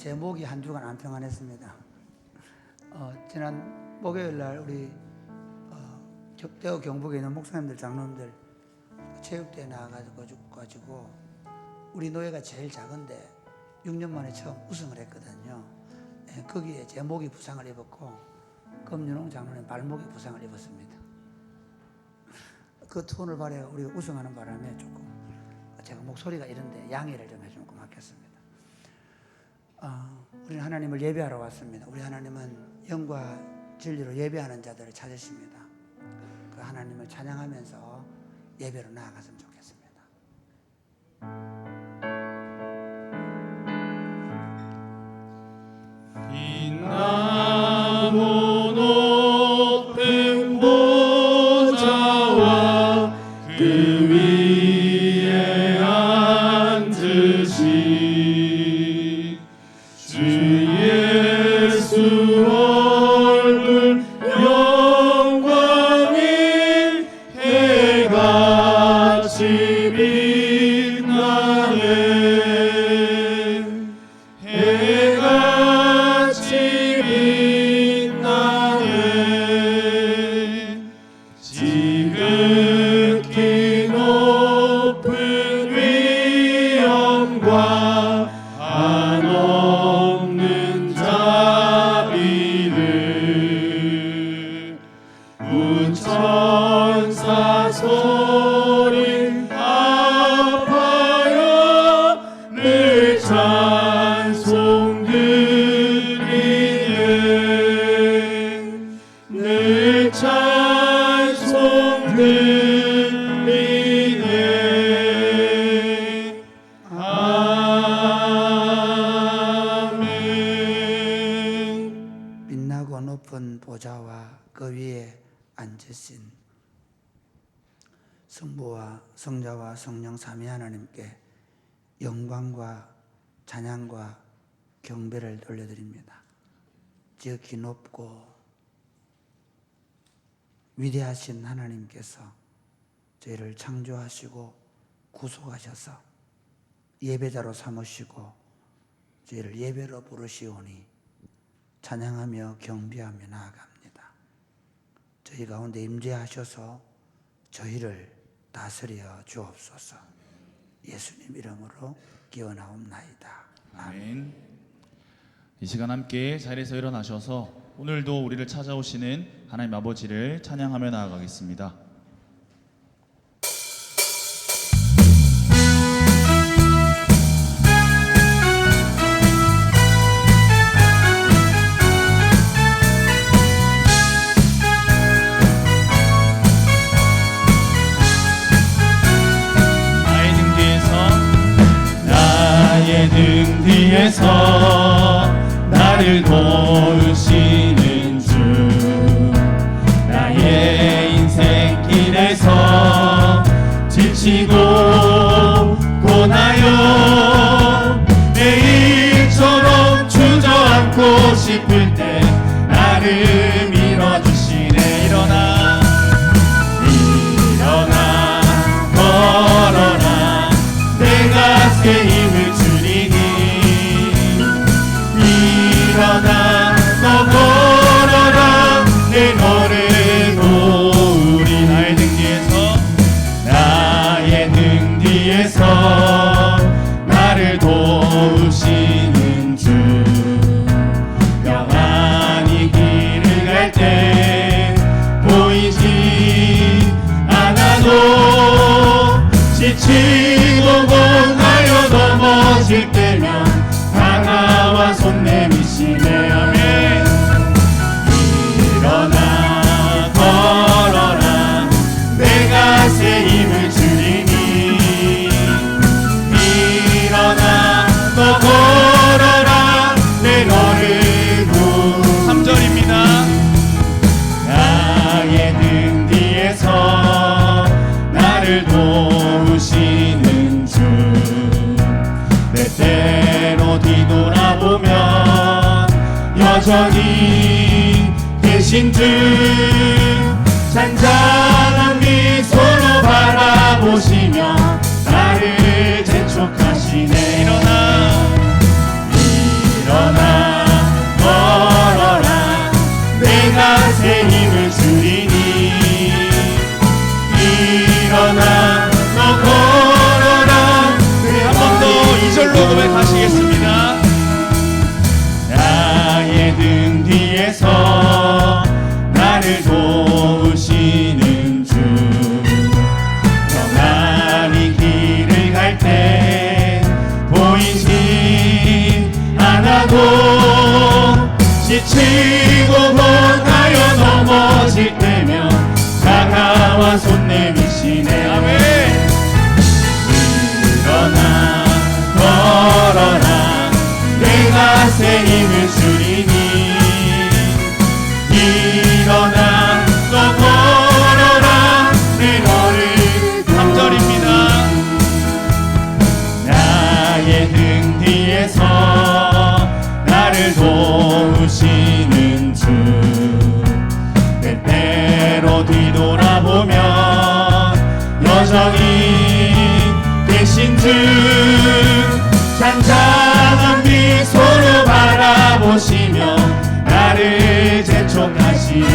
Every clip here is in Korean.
제 목이 한 주간 안 평안했습니다. 지난 목요일 날 우리 대구 경북에 있는 목사님들 장로님들 체육대회 나가가지고 우리 노예가 제일 작은데 6년 만에 처음 우승을 했거든요. 거기에 제 목이 부상을 입었고 금윤홍 장로님 발목이 부상을 입었습니다. 그 투혼을 발해 우리가 우승하는 바람에 조금 제가 목소리가 이런데 양해를 좀 해주면 고맙겠습니다. 우리는 하나님을 예배하러 왔습니다. 우리 하나님은 영과 진리로 예배하는 자들을 찾으십니다. 그 하나님을 찬양하면서 예배로 나아갔으면 좋겠습니다. 긴 나무 높은 보좌와 그 위에 앉으신 주 예수 얼굴 영광이 해같이 빛나네. 해같이 빛나네. 지극히 높은 위엄과 한없는 자비를 우천사 소리 아파요 늘 찬송 드리네. 늘 찬송 드리네. 아멘. 빛나고 높은 보좌와 그 위에 앉으신 성부와 성자와 성령 삼위 하나님께 영광과 찬양과 경배를 돌려드립니다. 지극히 높고 위대하신 하나님께서 저희를 창조하시고 구속하셔서 예배자로 삼으시고 저희를 예배로 부르시오니 찬양하며 경배하며 나아갑니다. 저희 가운데 임재하셔서 저희를 다스려 주옵소서. 예수님 이름으로 기원하옵나이다. 아멘. 이 시간 함께 자리에서 일어나셔서 오늘도 우리를 찾아오시는 하나님 아버지를 찬양하며 나아가겠습니다. 나의 등 뒤에서 나를 도우시는 주, 나의 인생길에서 지치고 고나여 매일처럼 주저앉고 싶을 때 나를 밀어주시네. 일어나 걸어라. 내가 새 힘을 주리니 일어나 너 걸어라. 내 너를 도우리. 나의 등 뒤에서 나를 도우시는 주, 평안히 길을 갈 때 보이지 않아도 지치고 고나여 넘어질 때면 다가와 손 내미시네. 아멘. 일어나 걸어라. 내가 새 힘을 주리니 일어나 너 걸어라. 내 너를 도 3절입니다. 나의 등 뒤에서 나를 도우시는 주, 내 때로 뒤돌아보면 여전히 계신 주, 잔잔한 미소로 바라보시며 나를 재촉하시네. 일어나 지치고 못하여 넘어질 때면 다가와 손 내미시네. 아멘. 일어나 걸어라 내가 새 힘을 주리니. 일어나 너 걸어라 내 너를 3절입니다. 나의 등 뒤에서 나를 도우시는 주. 때때로 뒤돌아보면 여전히 계신 주. 잔잔한 미소로 바라보시며 나를 재촉하시네.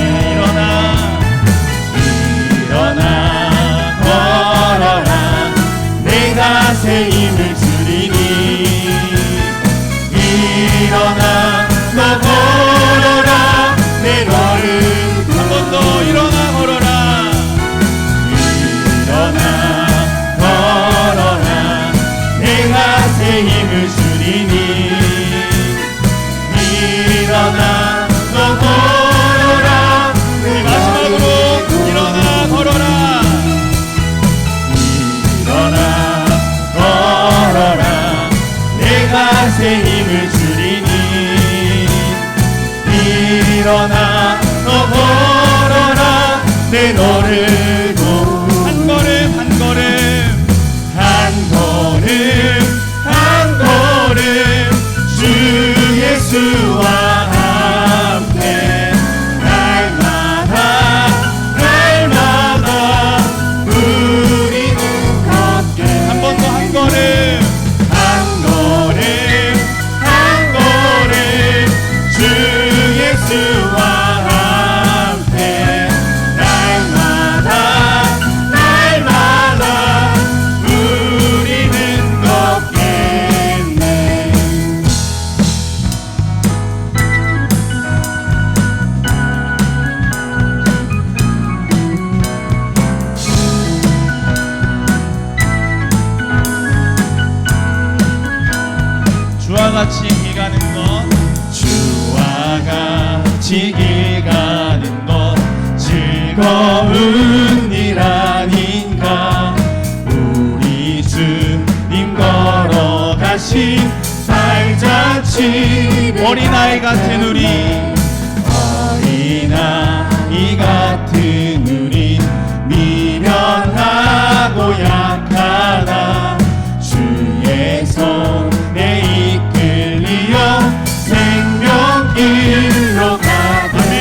일어나 걸어라 내가 새 힘을 주리니. 일어나 너 걸어라 내 너를 한 번 더 일어나 걸어라. 일어나 걸어라 내가 새 힘을 주리니. 일어나 너 걸어라. 우리 마지막으로 일어나 걸어라. 일어나 걸어라 내가 새 힘을 주리니. 일어나 너 걸어라 내 너를 한 걸음 한 걸음 한 걸음 한 걸음 주 예수와 함께 날마다 날마다 우리는 걷게. 한 번 더 한 걸음 한 걸음 한 걸음 주 예수와 함께 날마다 날마다 우리는 걷겠네. 주와 같이 길 가는 것 주와 같이 길 가는 것 즐거운 일 아닌가. 우리 주님 걸어가신 발자취 어린아이 같은 우리 어린아이 같은 우리 미련하고 약하나 주의 손에 이끌리어 생명길로 가네.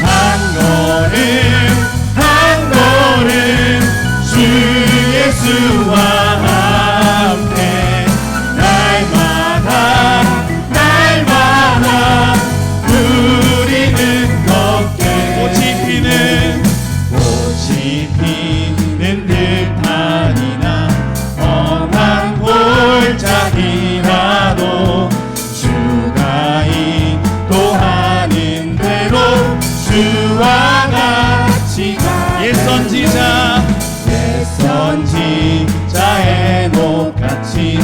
한 걸음 한 걸음 주 예수와 함께 날마다 날마다 우리는 걷게. 꽃이 피는 듯하니나 험한 골짜기라도 주가 인도하는 대로 주와 같이 가. 옛 선지자의 녹같이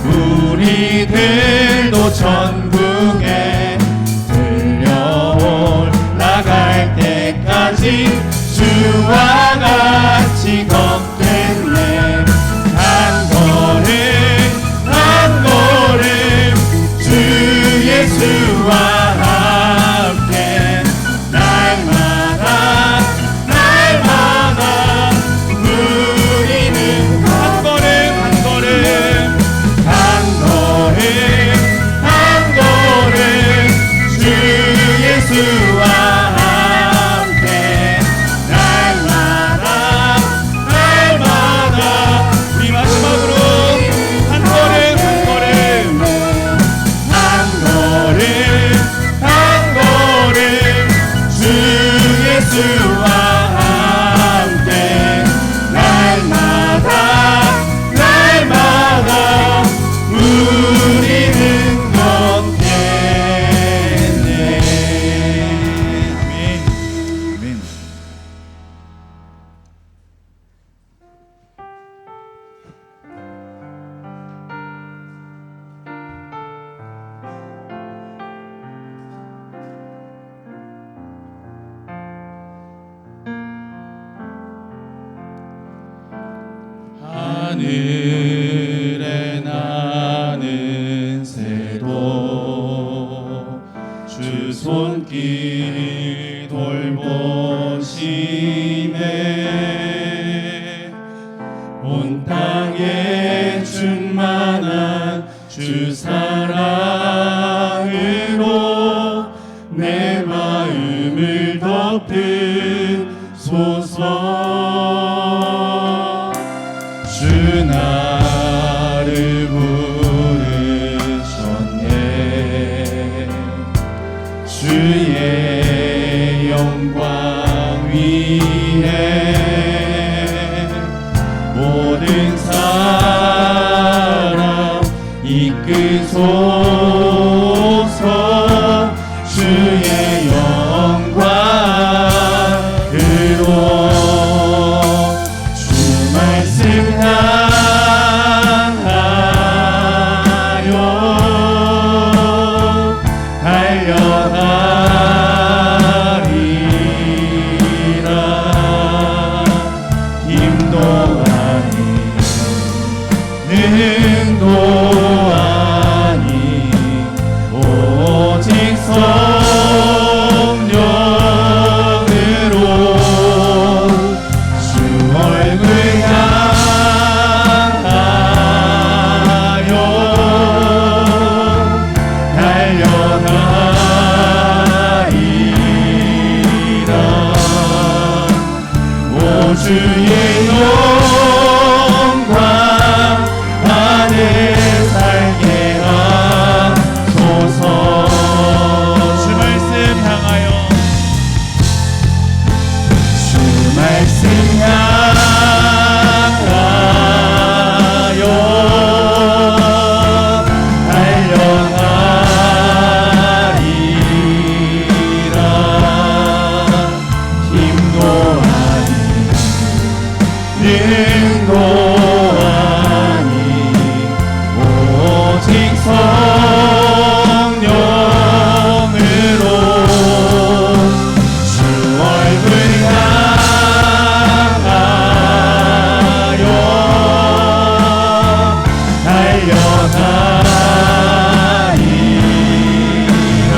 우리들도 천국에 들려올라갈 때까지 주와 같이 걷겠네. 한 걸음 한 걸음 주 예수와 함께 날마다 날마다 우리는 하늘에 나는 새도 주 손길 돌보심에 온 땅에 충만한 주 사랑으로 내 마음을 덮으소서. 주 나를 부르셨네. 주의 영광 위에 모든 사람 이끄소서. 주의 영광으로 주 말씀 향하여 달려가리라. 힘도 아니 능도 아니 오직 성령으로 주 얼굴 향하여 달려가리라. 오 주의 영광 안에 살게 하소서. 주 말씀 향하여 주 말씀 향하여 달려가리라. 힘도 아니 능도 아니 오직 성령으로 주 얼굴 향하여 달려가리라.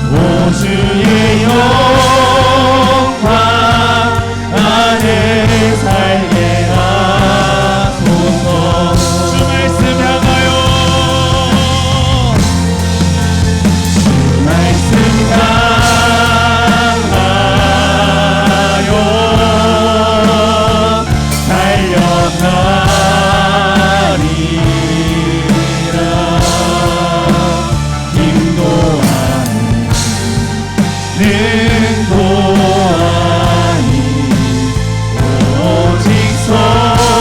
오 주의 영광 안에 살게 하소서. 주 말씀 향하여 주 말씀 향하여 달려가리라. 힘도 아니 능도 아니 오직 성령으로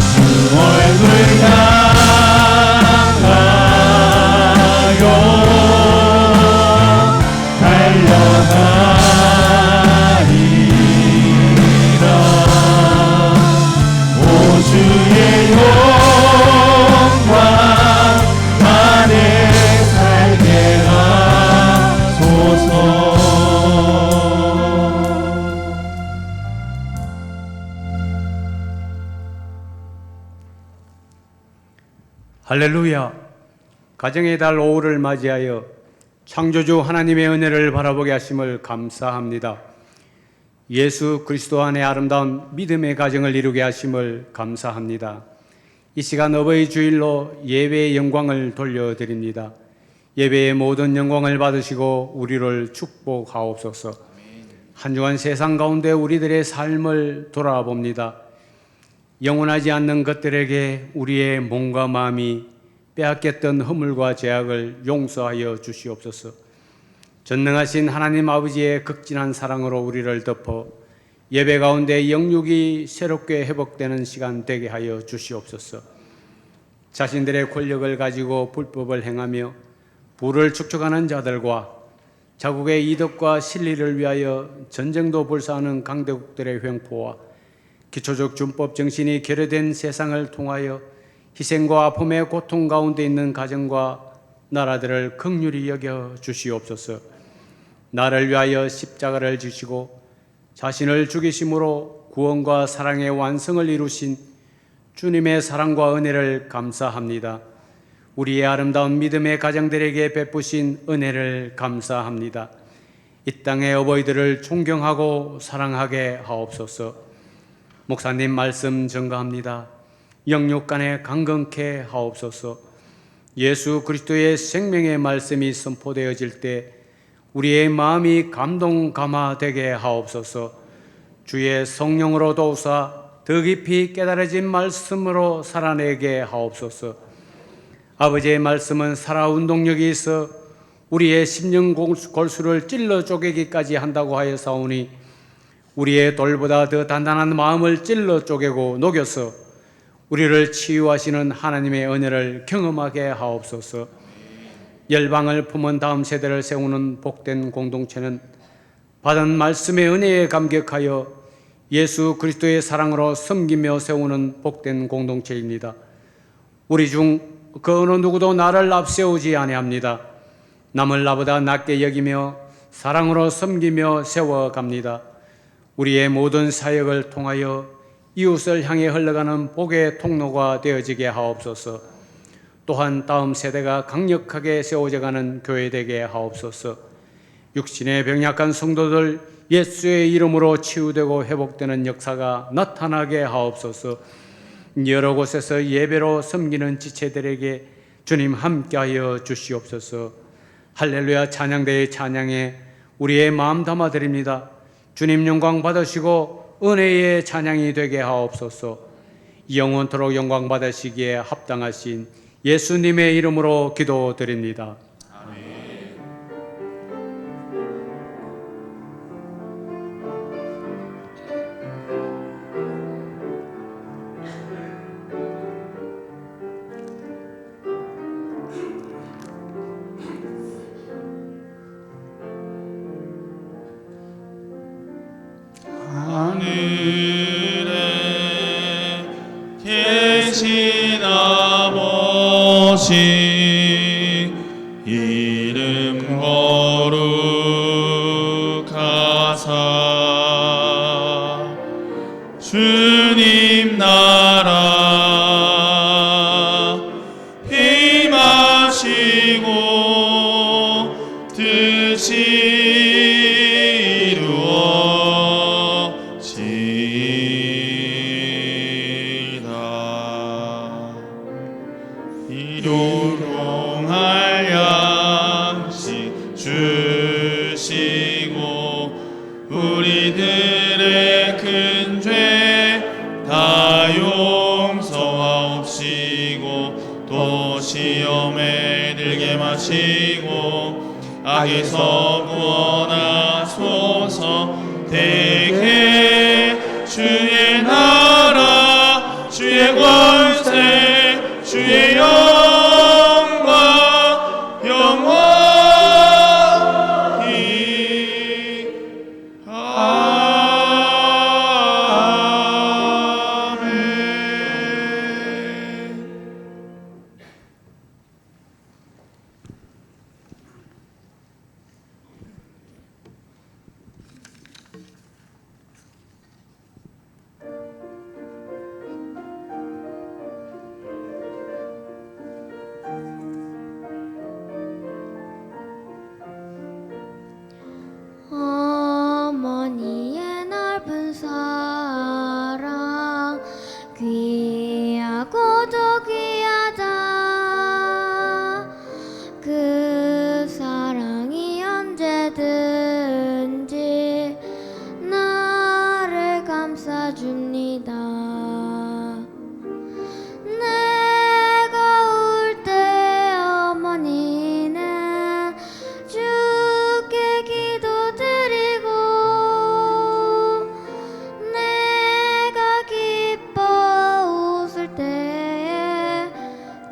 주 얼굴 향하여 달려가리라. 오 주의 영광 안에 살게 하소서. 할렐루야. 가정의 달 5월을 맞이하여 창조주 하나님의 은혜를 바라보게 하심을 감사합니다. 예수 그리스도 안에 아름다운 믿음의 가정을 이루게 하심을 감사합니다. 이 시간 어버이 주일로 예배의 영광을 돌려드립니다. 예배의 모든 영광을 받으시고 우리를 축복하옵소서. 한 주간 세상 가운데 우리들의 삶을 돌아봅니다. 영원하지 않는 것들에게 우리의 몸과 마음이 빼앗겼던 허물과 죄악을 용서하여 주시옵소서. 전능하신 하나님 아버지의 극진한 사랑으로 우리를 덮어 예배 가운데 영육이 새롭게 회복되는 시간 되게 하여 주시옵소서. 자신들의 권력을 가지고 불법을 행하며 부를 축적하는 자들과 자국의 이득과 실리를 위하여 전쟁도 불사하는 강대국들의 횡포와 기초적 준법 정신이 결여된 세상을 통하여 희생과 아픔의 고통 가운데 있는 가정과 나라들을 긍휼히 여겨 주시옵소서. 나를 위하여 십자가를 지시고 자신을 죽이심으로 구원과 사랑의 완성을 이루신 주님의 사랑과 은혜를 감사합니다. 우리의 아름다운 믿음의 가정들에게 베푸신 은혜를 감사합니다. 이 땅의 어버이들을 존경하고 사랑하게 하옵소서. 목사님 말씀 전가합니다. 영육간에 강건케 하옵소서. 예수 그리스도의 생명의 말씀이 선포되어질 때 우리의 마음이 감동 감화되게 하옵소서. 주의 성령으로 도우사 더 깊이 깨달아진 말씀으로 살아내게 하옵소서. 아버지의 말씀은 살아 운동력이 있어 우리의 심령 골수를 찔러 쪼개기까지 한다고 하여 사오니 우리의 돌보다 더 단단한 마음을 찔러 쪼개고 녹여서 우리를 치유하시는 하나님의 은혜를 경험하게 하옵소서. 열방을 품은 다음 세대를 세우는 복된 공동체는 받은 말씀의 은혜에 감격하여 예수 그리스도의 사랑으로 섬기며 세우는 복된 공동체입니다. 우리 중 그 어느 누구도 나를 앞세우지 아니합니다. 남을 나보다 낮게 여기며 사랑으로 섬기며 세워갑니다. 우리의 모든 사역을 통하여 이웃을 향해 흘러가는 복의 통로가 되어지게 하옵소서. 또한 다음 세대가 강력하게 세워져가는 교회 되게 하옵소서. 육신의 병약한 성도들 예수의 이름으로 치유되고 회복되는 역사가 나타나게 하옵소서. 여러 곳에서 예배로 섬기는 지체들에게 주님 함께하여 주시옵소서. 할렐루야 찬양대의 찬양에 우리의 마음 담아 드립니다. 주님 영광 받으시고 은혜의 찬양이 되게 하옵소서. 영원토록 영광 받으시기에 합당하신 예수님의 이름으로 기도드립니다. 하늘에 계신 아버지 이름 거룩하사 주님 나라 임하시고 뜻이 일용할 양식 주시고 우리들의 큰 죄 다 용서하옵시고 또 시험에 들게 마시고 악에서 구원하소서. 대개 주의 나라 주의 권세 주의 영광 영원히 아멘. 어머니의 넓은 사랑 귀하고도 귀하다. 그 사랑이 언제든지 나를 감싸줍니다. 내가 울 때 어머니는 주께 기도드리고 내가 기뻐 웃을 때에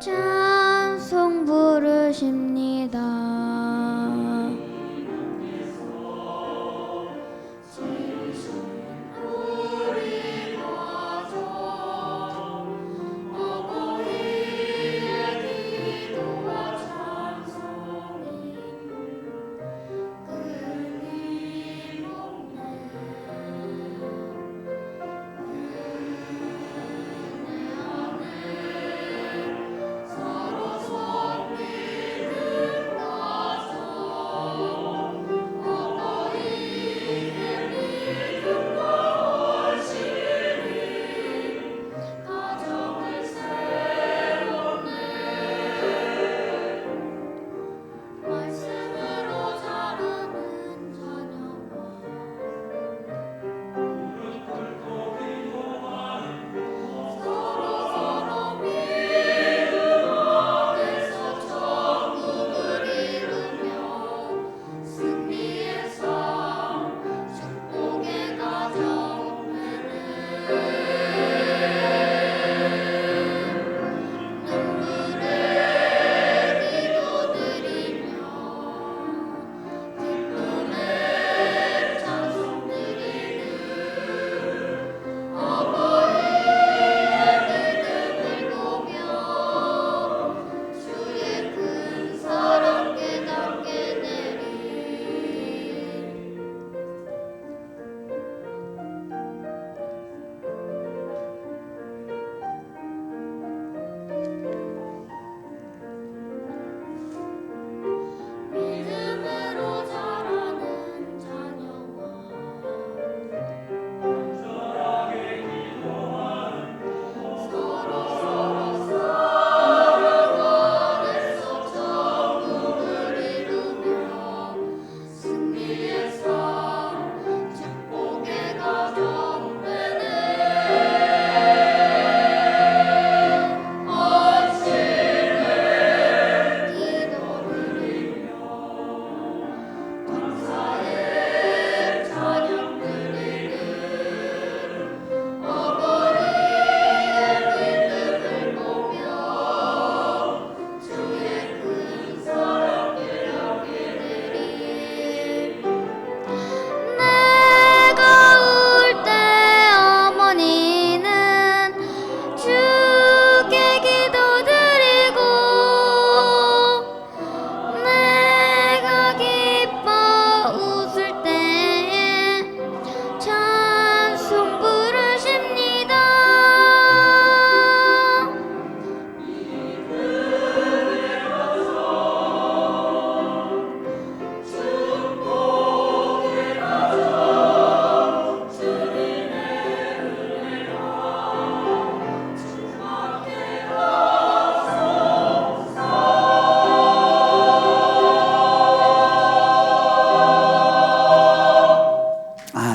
찬송 부르십니다. 우리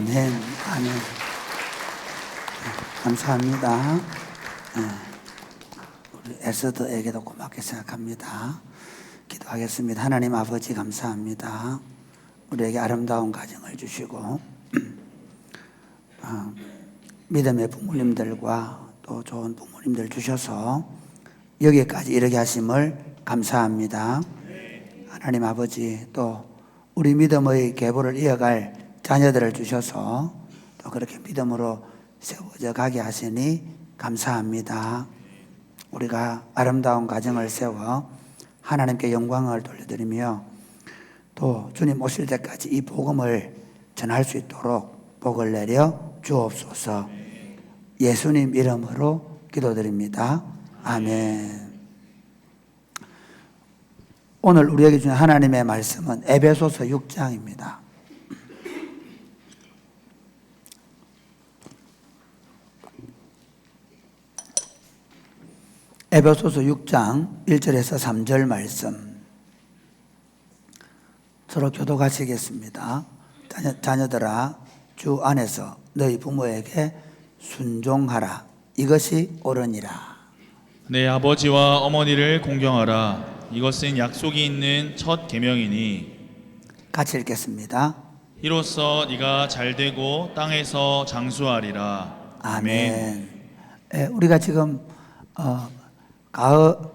아멘. 아멘. 감사합니다. 우리 에스더에게도 고맙게 생각합니다. 기도하겠습니다. 하나님 아버지 감사합니다. 우리에게 아름다운 가정을 주시고 믿음의 부모님들과 또 좋은 부모님들 주셔서 여기까지 이르게 하심을 감사합니다. 하나님 아버지 또 우리 믿음의 계보를 이어갈 자녀들을 주셔서 또 그렇게 믿음으로 세워져 가게 하시니 감사합니다. 우리가 아름다운 가정을 세워 하나님께 영광을 돌려드리며 또 주님 오실 때까지 이 복음을 전할 수 있도록 복을 내려 주옵소서. 예수님 이름으로 기도드립니다. 아멘. 오늘 우리에게 주는 하나님의 말씀은 에베소서 6장입니다. 에베소서 6장 1절에서 3절 말씀 서로 교독하시겠습니다. 자녀들아 주 안에서 너희 부모에게 순종하라. 이것이 옳으니라. 내 아버지와 어머니를 공경하라. 이것은 약속이 있는 첫 계명이니 같이 읽겠습니다. 이로써 네가 잘되고 땅에서 장수하리라. 아멘. 우리가 지금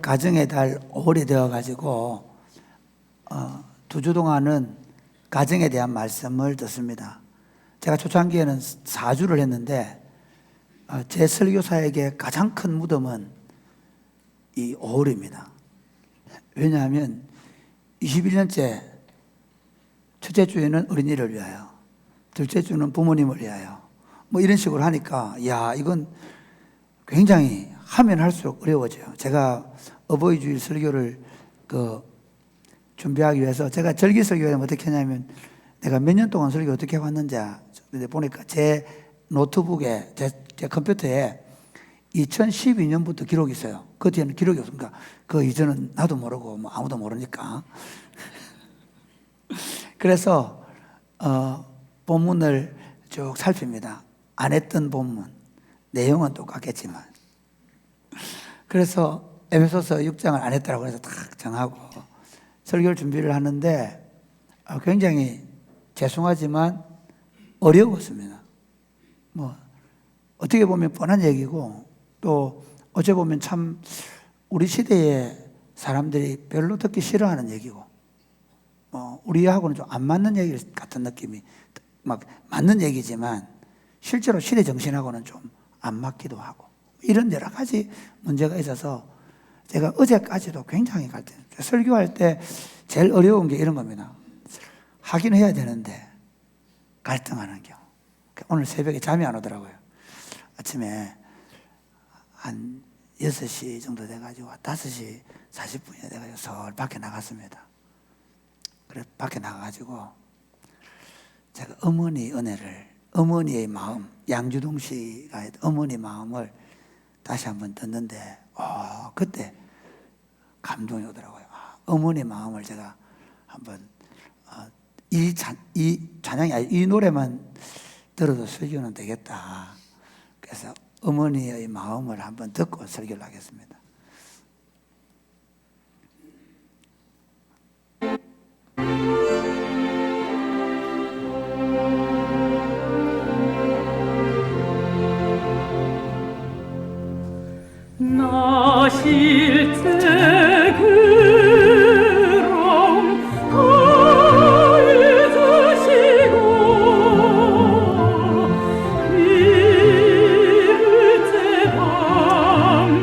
가정의 달 5월이 되어가지고 2주 동안은 가정에 대한 말씀을 듣습니다. 제가 초창기에는 4주를 했는데 제 설교사에게 가장 큰 무덤은 이 5월입니다. 왜냐하면 21년째 첫째 주에는 어린이를 위하여, 둘째 주는 부모님을 위하여 뭐 이런 식으로 하니까 야 이건 굉장히 하면 할수록 어려워져요. 제가 어버이 주일 설교를 준비하기 위해서 제가 절기 설교를 어떻게 하냐면 내가 몇 년 동안 설교 어떻게 해왔는지 보니까 제 노트북에 제 컴퓨터에 2012년부터 기록이 있어요. 그 뒤에는 기록이 없으니까 그 이전은 나도 모르고 뭐 아무도 모르니까 그래서 본문을 쭉 살핍니다. 안 했던 본문 내용은 똑같겠지만 그래서 에베소서 6장을 안 했다고 해서 딱 정하고 설교를 준비를 하는데 굉장히 죄송하지만 어려웠습니다. 뭐 어떻게 보면 뻔한 얘기고 또 어째 보면 참 우리 시대의 사람들이 별로 듣기 싫어하는 얘기고 우리하고는 좀 안 맞는 얘기 같은 느낌이 막 맞는 얘기지만 실제로 시대 정신하고는 좀 안 맞기도 하고 이런 여러 가지 문제가 있어서 제가 어제까지도 굉장히 갈등했어요. 설교할 때 제일 어려운 게 이런 겁니다. 하긴 해야 되는데 갈등하는 경우. 오늘 새벽에 잠이 안 오더라고요. 아침에 한 6시 정도 돼가지고 5시 40분이 돼가지고 서울 밖에 나갔습니다. 그래 밖에 나가가지고 제가 어머니 은혜를, 어머니의 마음, 양주동 씨가 했던 어머니 마음을 다시 한번 듣는데 그때 감동이 오더라고요. 어머니 마음을 제가 한번 이 찬양이 아니 이 노래만 들어도 설교는 되겠다. 그래서 어머니의 마음을 한번 듣고 설교를 하겠습니다. 나실 때 그럼 가을 드시고 이를 때 밤낮을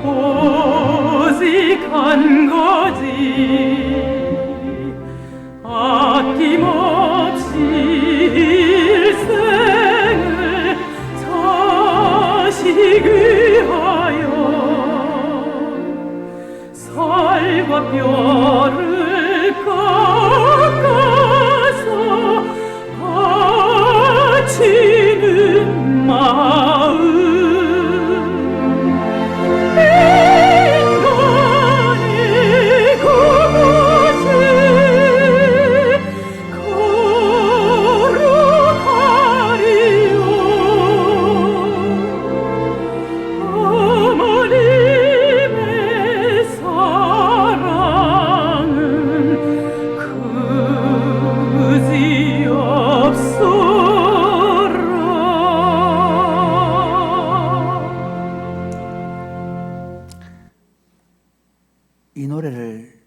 오직 한 가지 아낌없이 일생을 자식 위하여 살과 뼈를 깎아서 바치는 마음 인간의 그것을 걸어가리요 어머님의 사랑은 그지없소라. 이 노래를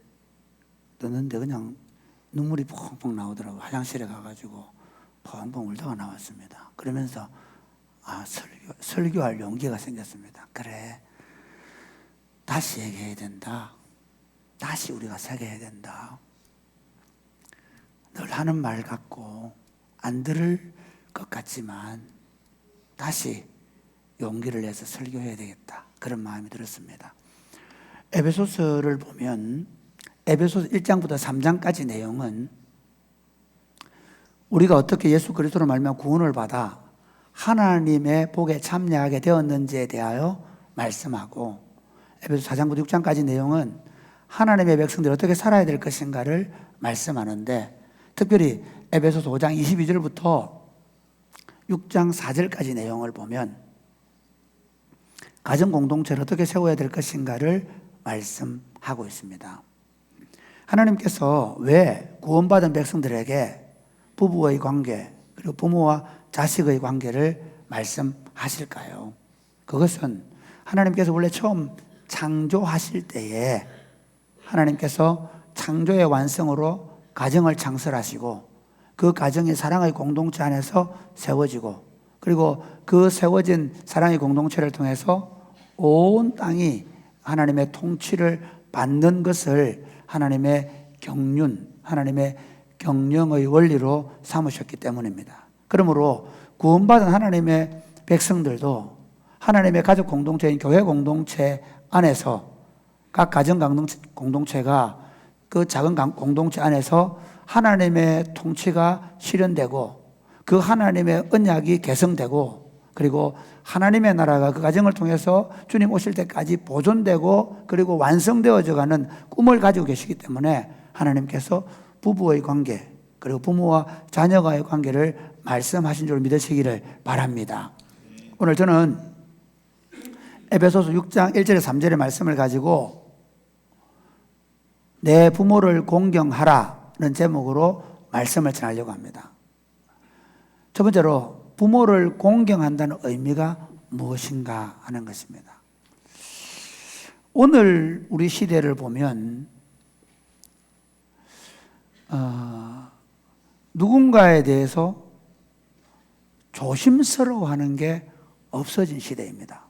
듣는데 그냥 눈물이 펑펑 나오더라고요. 화장실에 가가지고 펑펑 울다가 나왔습니다. 그러면서 설교할 용기가 생겼습니다. 그래, 다시 얘기해야 된다. 다시 우리가 새겨야 된다. 늘 하는 말 같고 안 들을 것 같지만 다시 용기를 내서 설교해야 되겠다. 그런 마음이 들었습니다. 에베소서를 보면 에베소서 1장부터 3장까지 내용은 우리가 어떻게 예수 그리스도로 말미암아 구원을 받아 하나님의 복에 참여하게 되었는지에 대하여 말씀하고, 에베소 4장부터 6장까지 내용은 하나님의 백성들이 어떻게 살아야 될 것인가를 말씀하는데, 특별히 에베소서 5장 22절부터 6장 4절까지 내용을 보면 가정 공동체를 어떻게 세워야 될 것인가를 말씀하고 있습니다. 하나님께서 왜 구원받은 백성들에게 부부의 관계 그리고 부모와 자식의 관계를 말씀하실까요? 그것은 하나님께서 원래 처음 창조하실 때에 하나님께서 창조의 완성으로 가정을 창설하시고 그 가정이 사랑의 공동체 안에서 세워지고, 그리고 그 세워진 사랑의 공동체를 통해서 온 땅이 하나님의 통치를 받는 것을 하나님의 경륜, 하나님의 경영의 원리로 삼으셨기 때문입니다. 그러므로 구원받은 하나님의 백성들도 하나님의 가족 공동체인 교회 공동체 안에서 각 가정 공동체가 그 작은 공동체 안에서 하나님의 통치가 실현되고 그 하나님의 언약이 개성되고, 그리고 하나님의 나라가 그 가정을 통해서 주님 오실 때까지 보존되고 그리고 완성되어져 가는 꿈을 가지고 계시기 때문에 하나님께서 부부의 관계 그리고 부모와 자녀와의 관계를 말씀하신 줄 믿으시기를 바랍니다. 오늘 저는 에베소서 6장 1절에 3절의 말씀을 가지고 내 부모를 공경하라는 제목으로 말씀을 전하려고 합니다. 첫 번째로 부모를 공경한다는 의미가 무엇인가 하는 것입니다. 오늘 우리 시대를 보면 누군가에 대해서 조심스러워하는 게 없어진 시대입니다.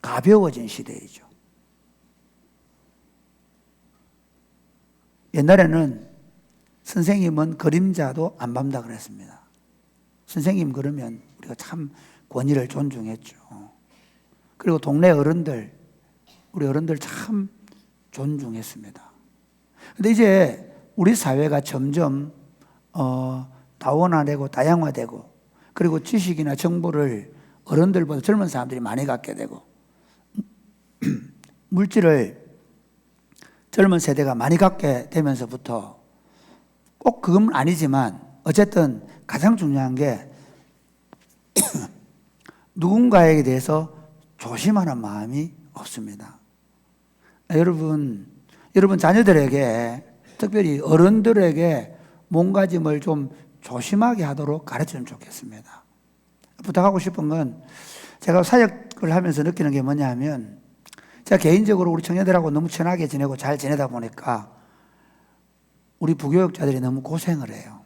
가벼워진 시대이죠. 옛날에는 선생님은 그림자도 안 밟는다 그랬습니다. 선생님 그러면 우리가 참 권위를 존중했죠. 그리고 동네 어른들, 우리 어른들 참 존중했습니다. 근데 이제 우리 사회가 점점 다원화되고 다양화되고, 그리고 지식이나 정보를 어른들보다 젊은 사람들이 많이 갖게 되고 물질을 젊은 세대가 많이 갖게 되면서부터, 꼭 그건 아니지만 어쨌든 가장 중요한 게 누군가에 대해서 조심하는 마음이 없습니다. 여러분 자녀들에게, 특별히 어른들에게 몸가짐을 좀 조심하게 하도록 가르치면 좋겠습니다. 부탁하고 싶은 건, 제가 사역을 하면서 느끼는 게 뭐냐 하면, 제가 개인적으로 우리 청년들하고 너무 친하게 지내고 잘 지내다 보니까 우리 부교육자들이 너무 고생을 해요.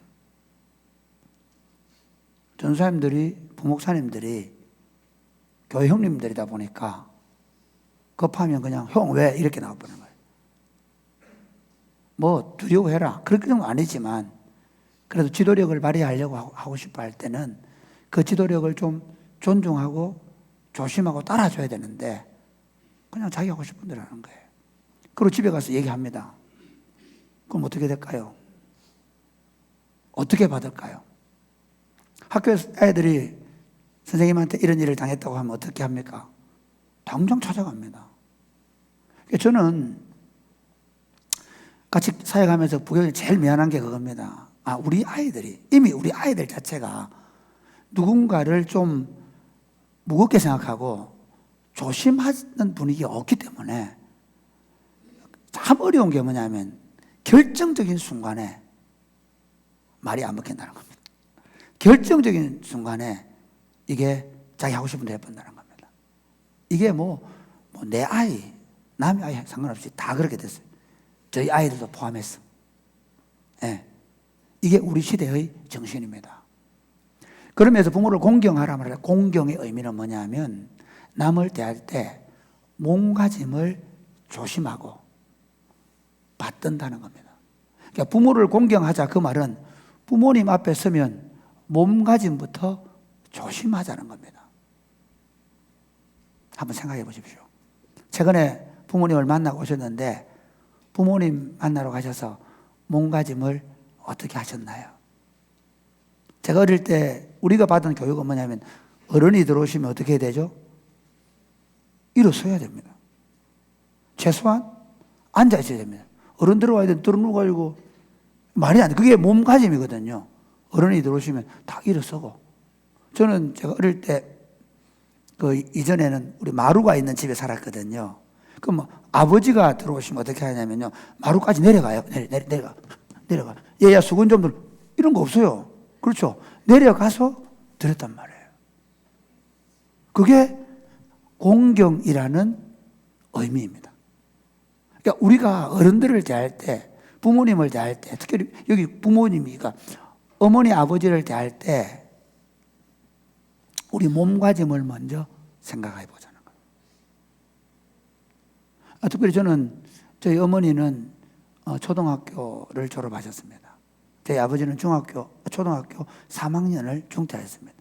전사님들이, 부목사님들이 교회 형님들이다 보니까 급하면 그냥 형 왜 이렇게 나와버리는 거예요. 뭐 두려워해라 그렇게는 아니지만 그래도 지도력을 발휘하려고 하고 싶어 할 때는 그 지도력을 좀 존중하고 조심하고 따라줘야 되는데 그냥 자기 하고 싶은 대로 하는 거예요. 그리고 집에 가서 얘기합니다. 그럼 어떻게 될까요? 어떻게 받을까요? 학교에서 애들이 선생님한테 이런 일을 당했다고 하면 어떻게 합니까? 당장 찾아갑니다. 저는 같이 사역하면서 부교육이 제일 미안한 게 그겁니다. 우리 아이들이, 이미 우리 아이들 자체가 누군가를 좀 무겁게 생각하고 조심하는 분위기가 없기 때문에 참 어려운 게 뭐냐면 결정적인 순간에 말이 안 먹힌다는 겁니다. 결정적인 순간에 이게 자기 하고 싶은 대로 해본다는 겁니다. 이게 내 아이, 남의 아이 상관없이 다 그렇게 됐어요. 저희 아이들도 포함해서. 예. 이게 우리 시대의 정신입니다. 그러면서 부모를 공경하라 말해요. 공경의 의미는 뭐냐면 남을 대할 때 몸가짐을 조심하고 받든다는 겁니다. 그러니까 부모를 공경하자 그 말은 부모님 앞에 서면 몸가짐부터 조심하자는 겁니다. 한번 생각해 보십시오. 최근에 부모님을 만나고 오셨는데 부모님 만나러 가셔서 몸가짐을 어떻게 하셨나요? 제가 어릴 때 우리가 받은 교육은 뭐냐면 어른이 들어오시면 어떻게 해야 되죠? 일어서야 됩니다. 최소한 앉아 있어야 됩니다. 어른 들어와야 되는데 들어누워가지고 말이 안 돼. 그게 몸가짐이거든요. 어른이 들어오시면 다 일어서고. 저는 제가 어릴 때 그 이전에는 우리 마루가 있는 집에 살았거든요. 그럼 아버지가 들어오시면 어떻게 하냐면요. 마루까지 내려가요. 내려가. 얘야 수건 좀 들. 이런 거 없어요. 그렇죠. 내려가서 들었단 말이에요. 그게 공경이라는 의미입니다. 그러니까 우리가 어른들을 대할 때, 부모님을 대할 때, 특히 여기 부모님이니까 어머니, 아버지를 대할 때 우리 몸가짐을 먼저 생각해 보자는 거예요. 특별히 저는 저희 어머니는 초등학교를 졸업하셨습니다. 저희 아버지는 초등학교 3학년을 중퇴했습니다.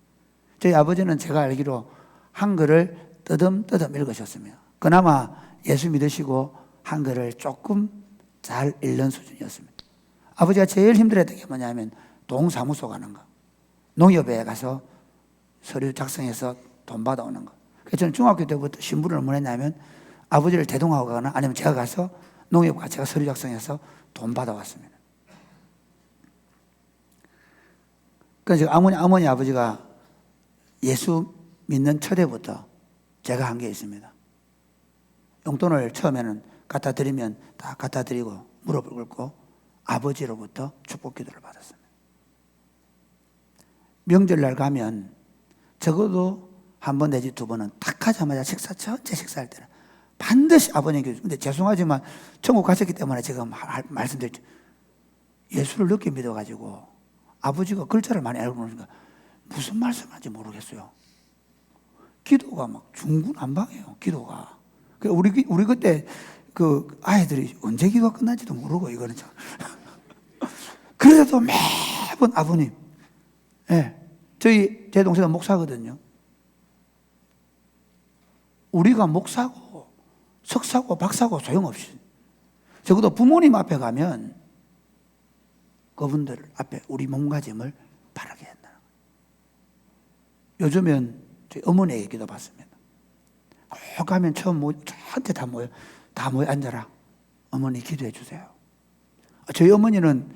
저희 아버지는 제가 알기로 한글을 뜨듬뜨듬 읽으셨습니다. 그나마 예수 믿으시고 한글을 조금 잘 읽는 수준이었습니다. 아버지가 제일 힘들었던 게 뭐냐면 동사무소 가는 거. 농협에 가서 서류 작성해서 돈 받아오는 거. 그래서 저는 중학교 때부터 신부를 뭐 했냐면 아버지를 대동하고 가거나 아니면 제가 가서 농협 가서 제가 서류 작성해서 돈 받아왔습니다. 그래서 어머니 아버지가 예수 믿는 첫해부터 제가 한 게 있습니다. 용돈을 처음에는 갖다 드리면 다 갖다 드리고 무릎을 꿇고 아버지로부터 축복 기도를 받았습니다. 명절날 가면 적어도 한 번 내지 두 번은 딱 하자마자 전체 식사할 때는 반드시 아버님께. 근데 죄송하지만 천국 가셨기 때문에 제가 말씀드렸죠. 예수를 늦게 믿어가지고 아버지가 글자를 많이 알고 그러니까 무슨 말씀하는지 모르겠어요. 기도가 막 중구난방이에요. 기도가. 우리 그때 그 아이들이 언제 기도가 끝날지도 모르고 이거는 참. 그래도 매번 아버님. 예. 제 동생은 목사거든요. 우리가 목사고 석사고 박사고 소용없이 적어도 부모님 앞에 가면 그분들 앞에 우리 몸가짐을 바르게 한다는 거예요. 요즘엔 저희 어머니에게 기도 받습니다. 꼭 가면 처음 저한테 다 모여 앉아라. 어머니 기도해 주세요. 저희 어머니는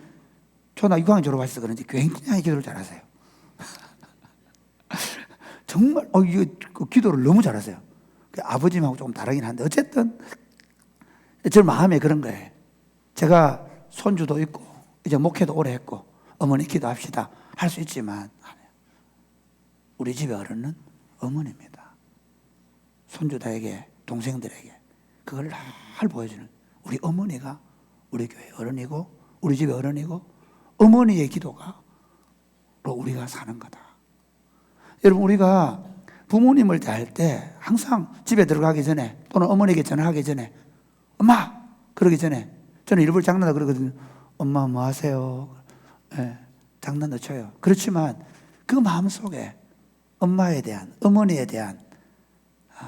초등학교 6학년 졸업하셔서 그런지 굉장히 기도를 잘하세요. 정말 그 기도를 너무 잘하세요. 아버님하고 조금 다르긴 한데 어쨌든 제 마음에 그런 거예요. 제가 손주도 있고 이제 목회도 오래 했고 어머니 기도합시다 할 수 있지만 우리 집의 어른은 어머니입니다. 손주들에게 동생들에게 그걸 날 보여주는 우리 어머니가 우리 교회 어른이고 우리 집의 어른이고 어머니의 기도가 우리가 사는 거다. 여러분 우리가 부모님을 대할 때 항상 집에 들어가기 전에 또는 어머니에게 전화하기 전에 엄마! 그러기 전에 저는 일부러 장난하고 그러거든요. 엄마 뭐 하세요? 예, 장난도 쳐요. 그렇지만 그 마음속에 엄마에 대한, 어머니에 대한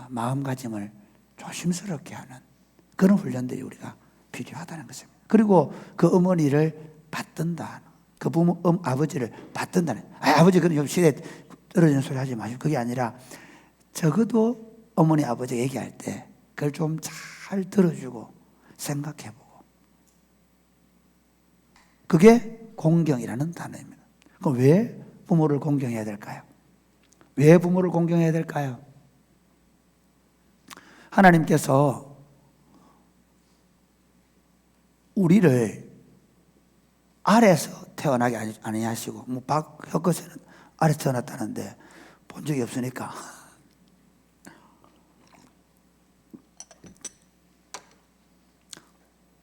마음가짐을 조심스럽게 하는 그런 훈련들이 우리가 필요하다는 것입니다. 그리고 그 어머니를 받든다, 그 부모, 아버지를 받든다는, 아버지 그런 시대에 떨어지는 소리 하지 마시고, 그게 아니라 적어도 어머니 아버지 얘기할 때 그걸 좀 잘 들어주고 생각해보고, 그게 공경이라는 단어입니다. 그럼 왜 부모를 공경해야 될까요? 왜 부모를 공경해야 될까요? 하나님께서 우리를 아래에서 태어나게 아니하시고, 뭐 혀끝에는 아래에서 태어났다는데 본 적이 없으니까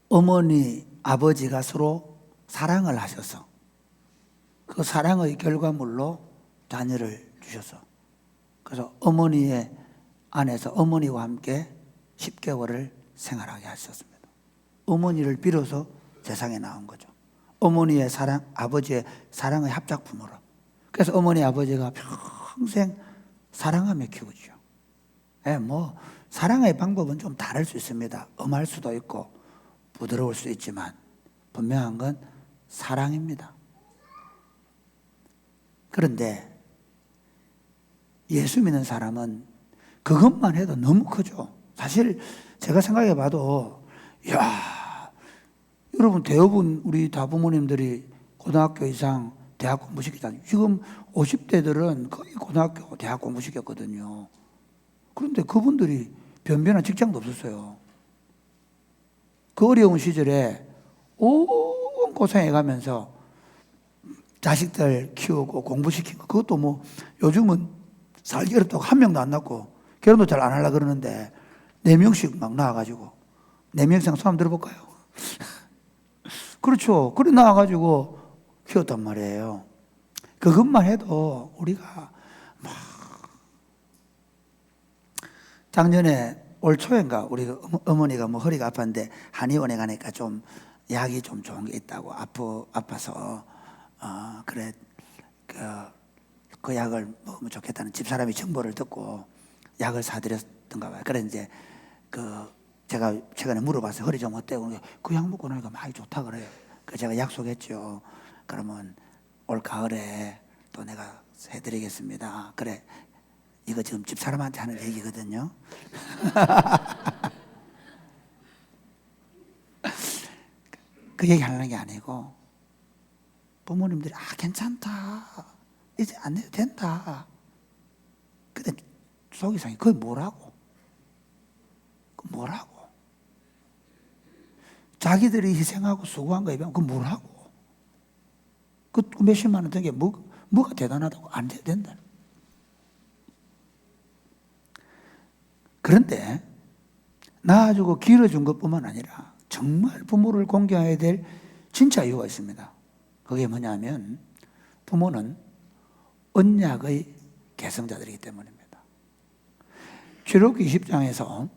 어머니, 아버지가 서로 사랑을 하셔서 그 사랑의 결과물로 자녀를 주셔서, 그래서 어머니의 안에서 어머니와 함께 10개월을 생활하게 하셨습니다. 어머니를 빌어서 세상에 나온 거죠. 어머니의 사랑, 아버지의 사랑의 합작품으로. 그래서 어머니, 아버지가 평생 사랑하며 키우죠. 예, 뭐 사랑의 방법은 좀 다를 수 있습니다. 엄할 수도 있고 부드러울 수 있지만 분명한 건 사랑입니다. 그런데 예수 믿는 사람은 그것만 해도 너무 크죠. 사실 제가 생각해 봐도, 야, 여러분 대부분 우리 다 부모님들이 고등학교 이상 대학 공부 시키잖아요. 지금 50대들은 거의 고등학교, 대학 공부 시켰거든요. 그런데 그분들이 변변한 직장도 없었어요. 그 어려운 시절에 온 고생해가면서 자식들 키우고 공부시키고, 그것도 뭐 요즘은 살기 어렵다고 한 명도 안 낳고 결혼도 잘 안 하려고 그러는데 4명씩 막 낳아가지고, 4명 이상 손 한번 들어볼까요? 그렇죠. 그래 낳아가지고 키웠단 말이에요. 그것만 해도 우리가 막, 작년에 올 초인가 우리 어머니가 뭐 허리가 아팠는데 한의원에 가니까 좀 약이 좀 좋은 게 있다고, 아파서 그래 그 약을 먹으면 좋겠다는 집사람이 정보를 듣고 약을 사드렸던가 봐요. 그래 이제 제가 최근에 물어봤어요. 허리 좀 어때요? 그 약 먹고 나니까 많이 좋다 그래요. 그 제가 약속했죠. 그러면 올 가을에 또 내가 해드리겠습니다. 그래, 이거 지금 집사람한테 하는 얘기거든요. 그 얘기 하는 게 아니고, 부모님들이 괜찮다, 이제 안 해도 된다. 근데 속이상이 그게 뭐라고? 자기들이 희생하고 수고한 거에 비하면 그 뭐라고? 그 몇십만 원 든 게 뭐가 대단하다고? 안 돼도 된다. 그런데 낳아주고 길어준 것뿐만 아니라 정말 부모를 공경해야 될 진짜 이유가 있습니다. 그게 뭐냐면 부모는 언약의 계승자들이기 때문입니다. 출애굽기 20장에서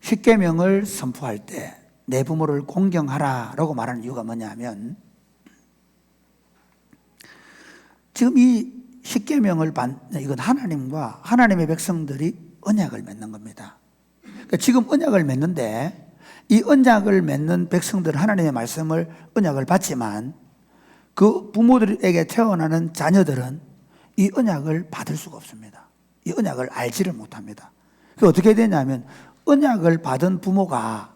10계명을 선포할 때 내 부모를 공경하라라고 말하는 이유가 뭐냐면, 지금 이 10계명을 이건 하나님과 하나님의 백성들이 언약을 맺는 겁니다. 그러니까 지금 언약을 맺는데, 이 언약을 맺는 백성들 하나님의 말씀을 언약을 받지만 그 부모들에게 태어나는 자녀들은 이 언약을 받을 수가 없습니다. 이 언약을 알지를 못합니다. 그게 어떻게 되냐면, 언약을 받은 부모가,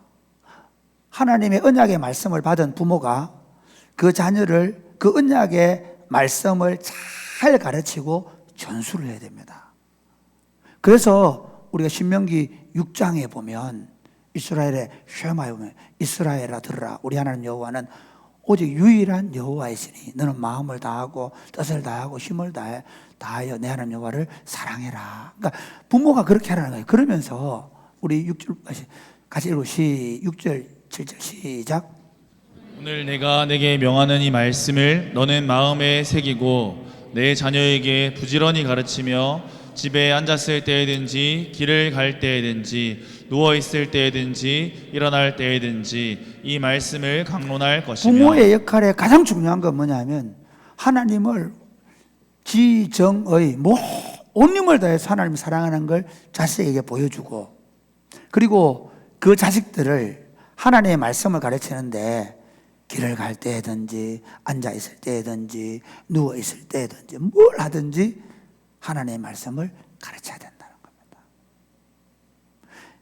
하나님의 언약의 말씀을 받은 부모가 그 자녀를 그 언약의 말씀을 잘 가르치고 전수를 해야 됩니다. 그래서 우리가 신명기 6장에 보면 이스라엘의 쉐마에 보면, 이스라엘아 들으라, 우리 하나님 여호와는 오직 유일한 여호와이시니 너는 마음을 다하고 뜻을 다하고 힘을 다하여 내 하나님 여호와를 사랑해라. 그러니까 부모가 그렇게 하라는 거예요. 그러면서 우리 6절 같이 읽고 6절 7절 시작. 오늘 내가 내게 명하는 이 말씀을 너는 마음에 새기고 내 자녀에게 부지런히 가르치며 집에 앉았을 때에든지 길을 갈 때에든지 누워 있을 때에든지 일어날 때에든지 이 말씀을 강론할 것이며 부모의 역할에 가장 중요한 건 뭐냐면 하나님을 지정의 온 힘을 다해서 하나님을 사랑하는 걸 자식에게 보여주고, 그리고 그 자식들을 하나님의 말씀을 가르치는데 길을 갈 때든지 앉아 있을 때든지 누워 있을 때든지 뭘 하든지 하나님의 말씀을 가르쳐야 된다는 겁니다.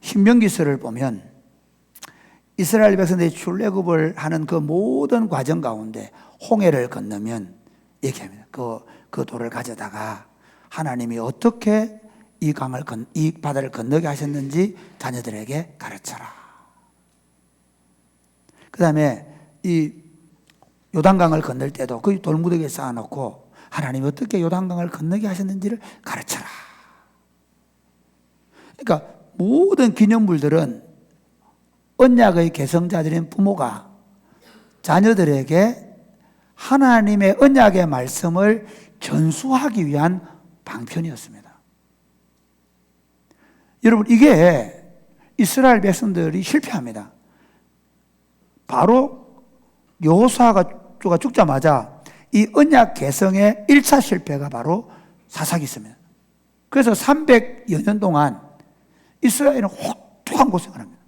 신명기서를 보면 이스라엘 백성들이 출애굽을 하는 그 모든 과정 가운데 홍해를 건너면 얘기합니다. 그 돌을 가져다가 하나님이 어떻게 이 바다를 건너게 하셨는지 자녀들에게 가르쳐라. 그 다음에 이 요단강을 건널 때도 그 돌무더기에 쌓아놓고 하나님이 어떻게 요단강을 건너게 하셨는지를 가르쳐라. 그러니까 모든 기념물들은 언약의 계승자들인 부모가 자녀들에게 하나님의 언약의 말씀을 전수하기 위한 방편이었습니다. 여러분, 이게 이스라엘 백성들이 실패합니다. 바로 여호수아가 죽자마자 이 언약 계승의 1차 실패가 바로 사사기 있습니다. 그래서 300여 년 동안 이스라엘은 혹독한 고생을 합니다.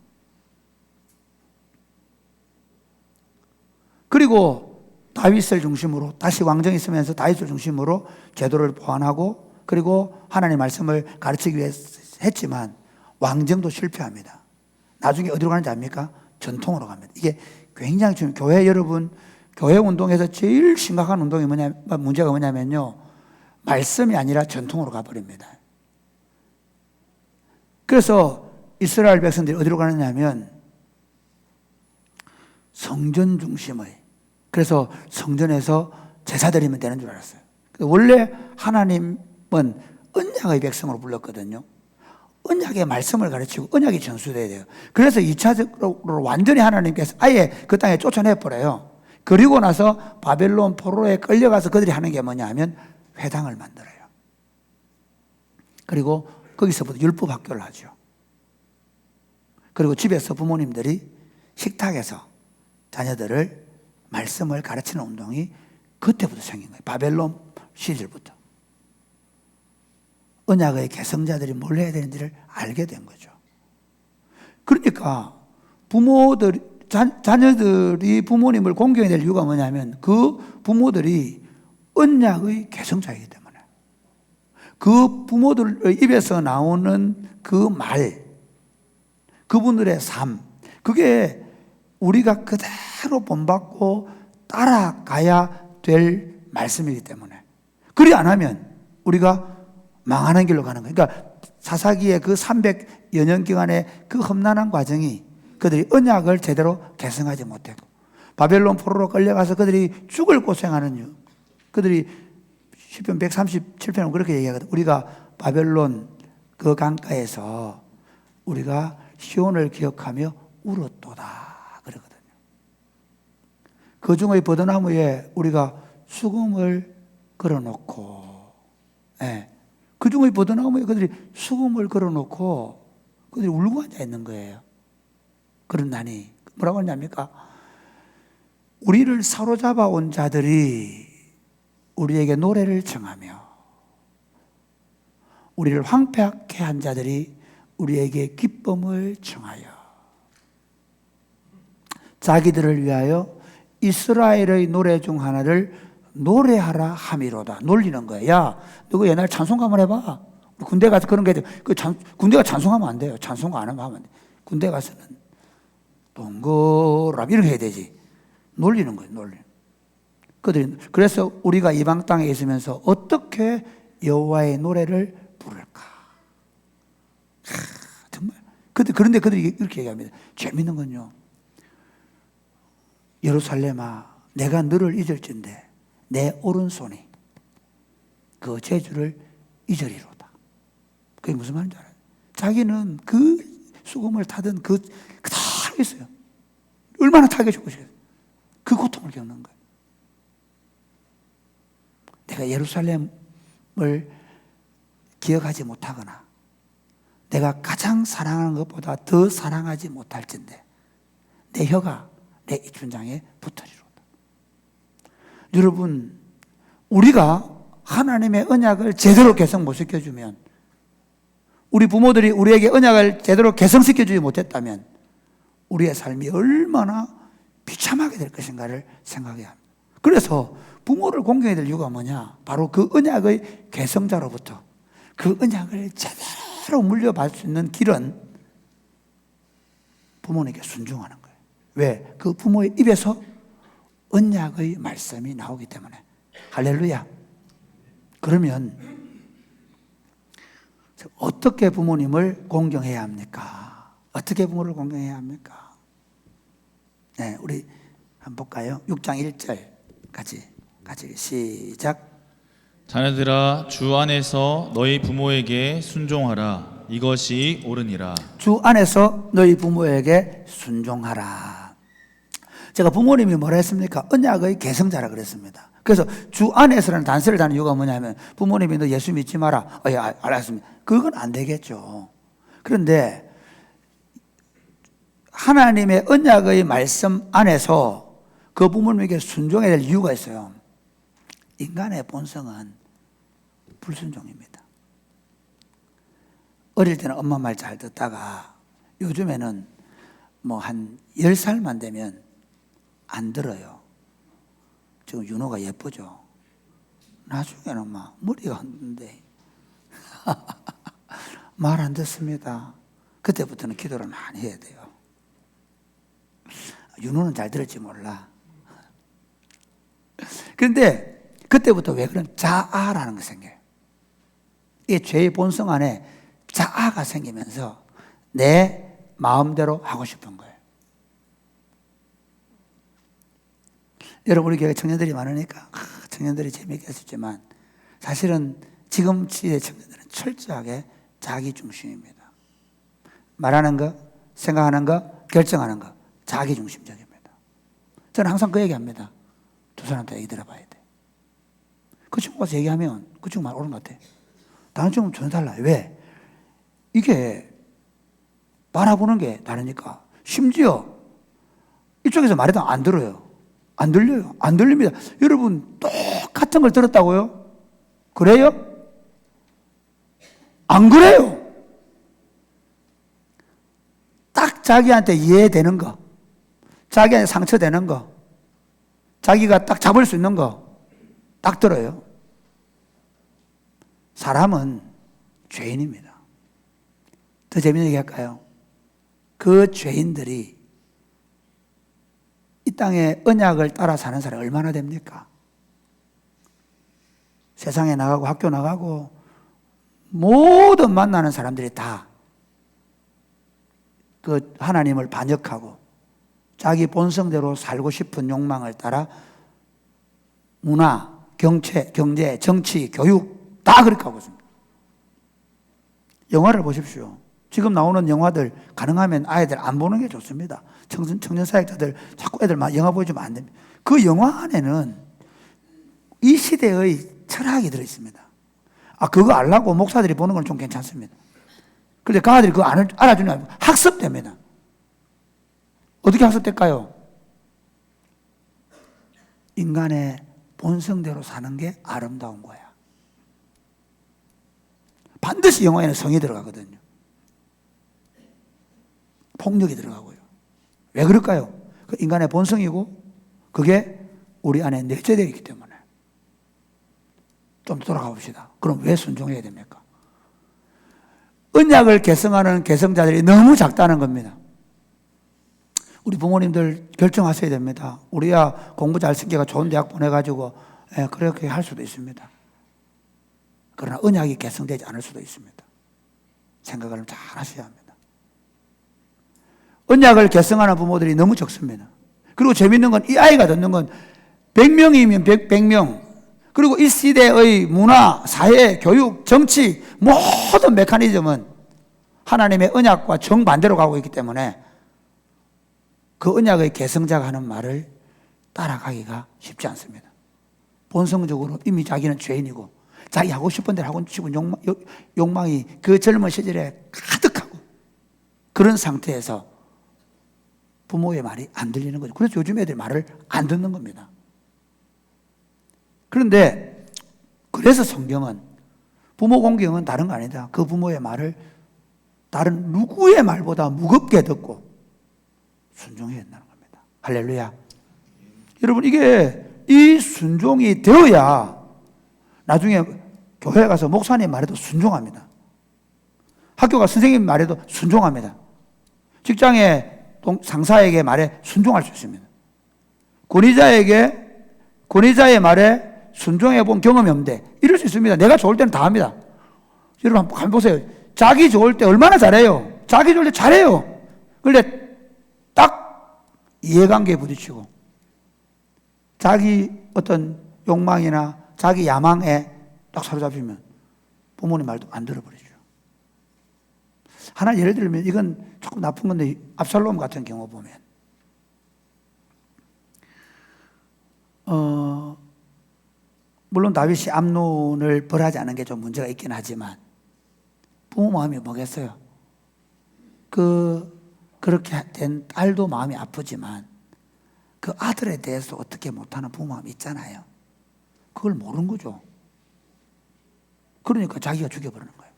그리고 다윗을 중심으로 다시 왕정이 있으면서 다윗을 중심으로 제도를 보완하고 그리고 하나님의 말씀을 가르치기 위해서 했지만 왕정도 실패합니다. 나중에 어디로 가는지 압니까? 전통으로 갑니다. 이게 굉장히 지금 교회 여러분, 교회 운동에서 제일 심각한 문제가 뭐냐면요, 말씀이 아니라 전통으로 가버립니다. 그래서 이스라엘 백성들이 어디로 가느냐면 성전 중심의, 그래서 성전에서 제사 드리면 되는 줄 알았어요. 원래 하나님은 언약의 백성으로 불렀거든요. 언약의 말씀을 가르치고 언약이 전수돼야 돼요. 그래서 2차적으로 완전히 하나님께서 아예 그 땅에 쫓아내버려요. 그리고 나서 바벨론 포로에 끌려가서 그들이 하는 게 뭐냐 하면 회당을 만들어요. 그리고 거기서부터 율법 학교를 하죠. 그리고 집에서 부모님들이 식탁에서 자녀들을 말씀을 가르치는 운동이 그때부터 생긴 거예요. 바벨론 시절부터. 언약의 계승자들이 뭘 해야 되는지를 알게 된 거죠. 그러니까 자녀들이 부모님을 공경해야 될 이유가 뭐냐면 그 부모들이 언약의 계승자이기 때문에 그 부모들의 입에서 나오는 그 말, 그분들의 삶, 그게 우리가 그대로 본받고 따라가야 될 말씀이기 때문에 그리 안 하면 우리가 망하는 길로 가는 거예요. 그러니까 사사기의 그 300여 년 기간의 그 험난한 과정이 그들이 언약을 제대로 계승하지 못했고 바벨론 포로로 끌려가서 그들이 죽을 고생하는 이유, 그들이 시편 137편은 그렇게 얘기하거든요. 우리가 바벨론 그 강가에서 우리가 시온을 기억하며 울었도다 그러거든요. 그 중의 버드나무에 우리가 수금을 걸어놓고, 그 중의 버드나무에 그들이 수금을 걸어놓고 그들이 울고 앉아 있는 거예요. 그런 난이 뭐라고 하냐니까 우리를 사로잡아 온 자들이 우리에게 노래를 청하며 우리를 황폐하게 한 자들이 우리에게 기쁨을 청하여 자기들을 위하여 이스라엘의 노래 중 하나를 노래하라 함이로다. 놀리는 거예요. 야, 너 옛날 찬송가 한번 해봐. 군대 가서 그런 게 군대가 찬송하면 안 돼요. 찬송가 안 하면 안 돼. 군대 가서는 동그랗 이렇게 해야 되지. 놀리는 거예요. 놀리는. 그래서 우리가 이방 땅에 있으면서 어떻게 여호와의 노래를 부를까? 정말. 그런데 그들이 이렇게 얘기합니다. 재밌는 건요. 예루살렘아, 내가 너를 잊을진데 내 오른손이 그 재주를 잊으리로다. 그게 무슨 말인지 알아요? 자기는 그 수금을 타던 다 알겠어요. 얼마나 타게 죽으시겠어요. 그 고통을 겪는 거예요. 내가 예루살렘을 기억하지 못하거나 내가 가장 사랑하는 것보다 더 사랑하지 못할진대 내 혀가 내 입천장에 붙으리로다. 여러분, 우리가 하나님의 언약을 제대로 개성 못 시켜주면, 우리 부모들이 우리에게 언약을 제대로 개성시켜주지 못했다면 우리의 삶이 얼마나 비참하게 될 것인가를 생각해야 합니다. 그래서 부모를 공경해야 될 이유가 뭐냐? 바로 그 언약의 개성자로부터 그 언약을 제대로 물려받을 수 있는 길은 부모님께 순종하는 거예요. 왜? 그 부모의 입에서 언약의 말씀이 나오기 때문에. 할렐루야. 그러면 어떻게 부모님을 공경해야 합니까? 어떻게 부모를 공경해야 합니까? 네, 우리 한번 볼까요? 6장 1절 같이 시작. 자녀들아, 주 안에서 너희 부모에게 순종하라. 이것이 옳으니라. 주 안에서 너희 부모에게 순종하라. 제가 부모님이 뭐라 했습니까? 언약의 개성자라 그랬습니다. 그래서 주 안에서라는 단서를 다는 이유가 뭐냐면, 부모님이 너 예수 믿지 마라. 예, 알았습니다. 그건 안 되겠죠. 그런데 하나님의 언약의 말씀 안에서 그 부모님에게 순종해야 될 이유가 있어요. 인간의 본성은 불순종입니다. 어릴 때는 엄마 말 잘 듣다가 요즘에는 뭐 한 10살만 되면 안 들어요. 지금 윤호가 예쁘죠? 나중에는 막 머리가 흔든데 말 안 듣습니다. 그때부터는 기도를 많이 해야 돼요. 윤호는 잘 들을지 몰라. 그런데 그때부터 왜 그런 자아라는 게 생겨요. 이 죄의 본성 안에 자아가 생기면서 내 마음대로 하고 싶은 거예요. 여러분, 우리 교회 청년들이 많으니까 청년들이 재미있게 했었지만 사실은 지금 시대 청년들은 철저하게 자기 중심입니다. 말하는 거, 생각하는 거, 결정하는 거 자기 중심적입니다. 저는 항상 그 얘기합니다. 두 사람한테 얘기 들어봐야 돼. 그 친구 가서 얘기하면 그 친구 말 옳은 것 같아. 다른 친구는 전혀 달라요. 왜? 이게 바라보는 게 다르니까. 심지어 이쪽에서 말해도 안 들어요. 안 들려요. 안 들립니다. 여러분, 똑같은 걸 들었다고요? 그래요? 안 그래요? 딱 자기한테 이해되는 거, 자기한테 상처되는 거, 자기가 딱 잡을 수 있는 거 딱 들어요. 사람은 죄인입니다. 더 재밌는 얘기 할까요? 그 죄인들이 이 땅에 언약을 따라 사는 사람이 얼마나 됩니까? 세상에 나가고 학교 나가고 모든 만나는 사람들이 다 그 하나님을 반역하고 자기 본성대로 살고 싶은 욕망을 따라 문화, 경제, 정치, 교육 다 그렇게 하고 있습니다. 영화를 보십시오. 지금 나오는 영화들 가능하면 아이들 안 보는 게 좋습니다. 청년 사역자들 자꾸 애들 막 영화 보여주면 안 됩니다. 그 영화 안에는 이 시대의 철학이 들어있습니다. 그거 알라고 목사들이 보는 건 좀 괜찮습니다. 그런데 그 아들이 그거 알아주냐 학습됩니다. 어떻게 학습될까요? 인간의 본성대로 사는 게 아름다운 거야. 반드시 영화에는 성이 들어가거든요. 폭력이 들어가고요. 왜 그럴까요? 그 인간의 본성이고 그게 우리 안에 내재되어 있기 때문에. 좀 돌아가 봅시다. 그럼 왜 순종해야 됩니까? 언약을 개성하는 개성자들이 너무 작다는 겁니다. 우리 부모님들 결정하셔야 됩니다. 우리야 공부 잘 시켜가 좋은 대학 보내가지고 그렇게 할 수도 있습니다. 그러나 언약이 개성되지 않을 수도 있습니다. 생각을 잘 하셔야 합니다. 언약을 개성하는 부모들이 너무 적습니다. 그리고 재밌는 건 이 아이가 듣는 건 100명이면 100명, 그리고 이 시대의 문화, 사회, 교육, 정치 모든 메커니즘은 하나님의 언약과 정반대로 가고 있기 때문에 그 언약의 개성자가 하는 말을 따라가기가 쉽지 않습니다. 본성적으로 이미 자기는 죄인이고 자기 하고 싶은 대로 하고 싶은 욕망이 그 젊은 시절에 가득하고 그런 상태에서 부모의 말이 안 들리는 거죠. 그래서 요즘 애들이 말을 안 듣는 겁니다. 그런데 그래서 성경은 부모 공경은 다른 거 아니다. 그 부모의 말을 다른 누구의 말보다 무겁게 듣고 순종해야 된다는 겁니다. 할렐루야. 여러분, 이게 이 순종이 되어야 나중에 교회 가서 목사님 말에도 순종합니다. 학교 가 선생님 말에도 순종합니다. 직장에 상사에게 말에 순종할 수 있습니다. 권위자의 말에 순종해 본 경험이 없는데 이럴 수 있습니다. 내가 좋을 때는 다 합니다. 여러분 한번 보세요. 자기 좋을 때 얼마나 잘해요. 자기 좋을 때 잘해요. 그런데 딱 이해관계에 부딪히고 자기 어떤 욕망이나 자기 야망에 딱 사로잡히면 부모님 말도 안 들어버리죠. 하나 예를 들면 이건 조금 나쁜 건데 압살롬 같은 경우 보면 물론 다윗이 암논을 벌하지 않은 게 좀 문제가 있긴 하지만 부모 마음이 뭐겠어요? 그렇게 된 딸도 마음이 아프지만 그 아들에 대해서 어떻게 못하는 부모 마음이 있잖아요. 그걸 모르는 거죠. 그러니까 자기가 죽여버리는 거예요.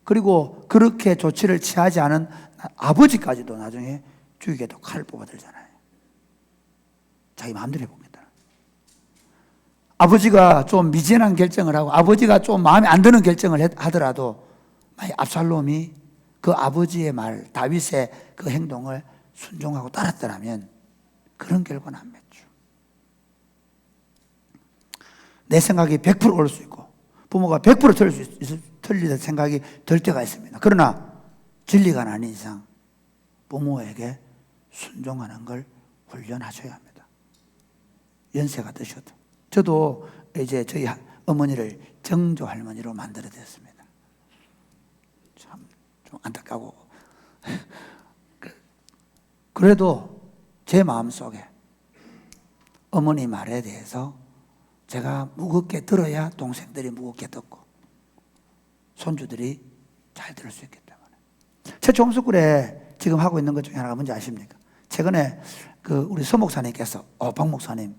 그리고 그렇게 조치를 취하지 않은 아버지까지도 나중에 죽이게도 칼을 뽑아들잖아요. 자기 마음대로 해봅니다. 아버지가 좀 미진한 결정을 하고 아버지가 좀 마음에 안 드는 결정을 하더라도 만약 압살롬이 그 아버지의 말, 다윗의 그 행동을 순종하고 따랐더라면 그런 결과는 안 맺죠. 내 생각이 100% 올 수 있고 부모가 100% 틀리다 생각이 들 때가 있습니다. 그러나 진리가 아닌 이상 부모에게 순종하는 걸 훈련하셔야 합니다. 연세가 드셔도. 저도 이제 저희 어머니를 정조 할머니로 만들어냈습니다. 참 좀 안타까고 그래도 제 마음속에 어머니 말에 대해서 제가 무겁게 들어야 동생들이 무겁게 듣고 손주들이 잘 들을 수 있기 때문에 최초 홍수굴에 지금 하고 있는 것 중에 하나가 뭔지 아십니까? 최근에 우리 서 목사님께서 박 목사님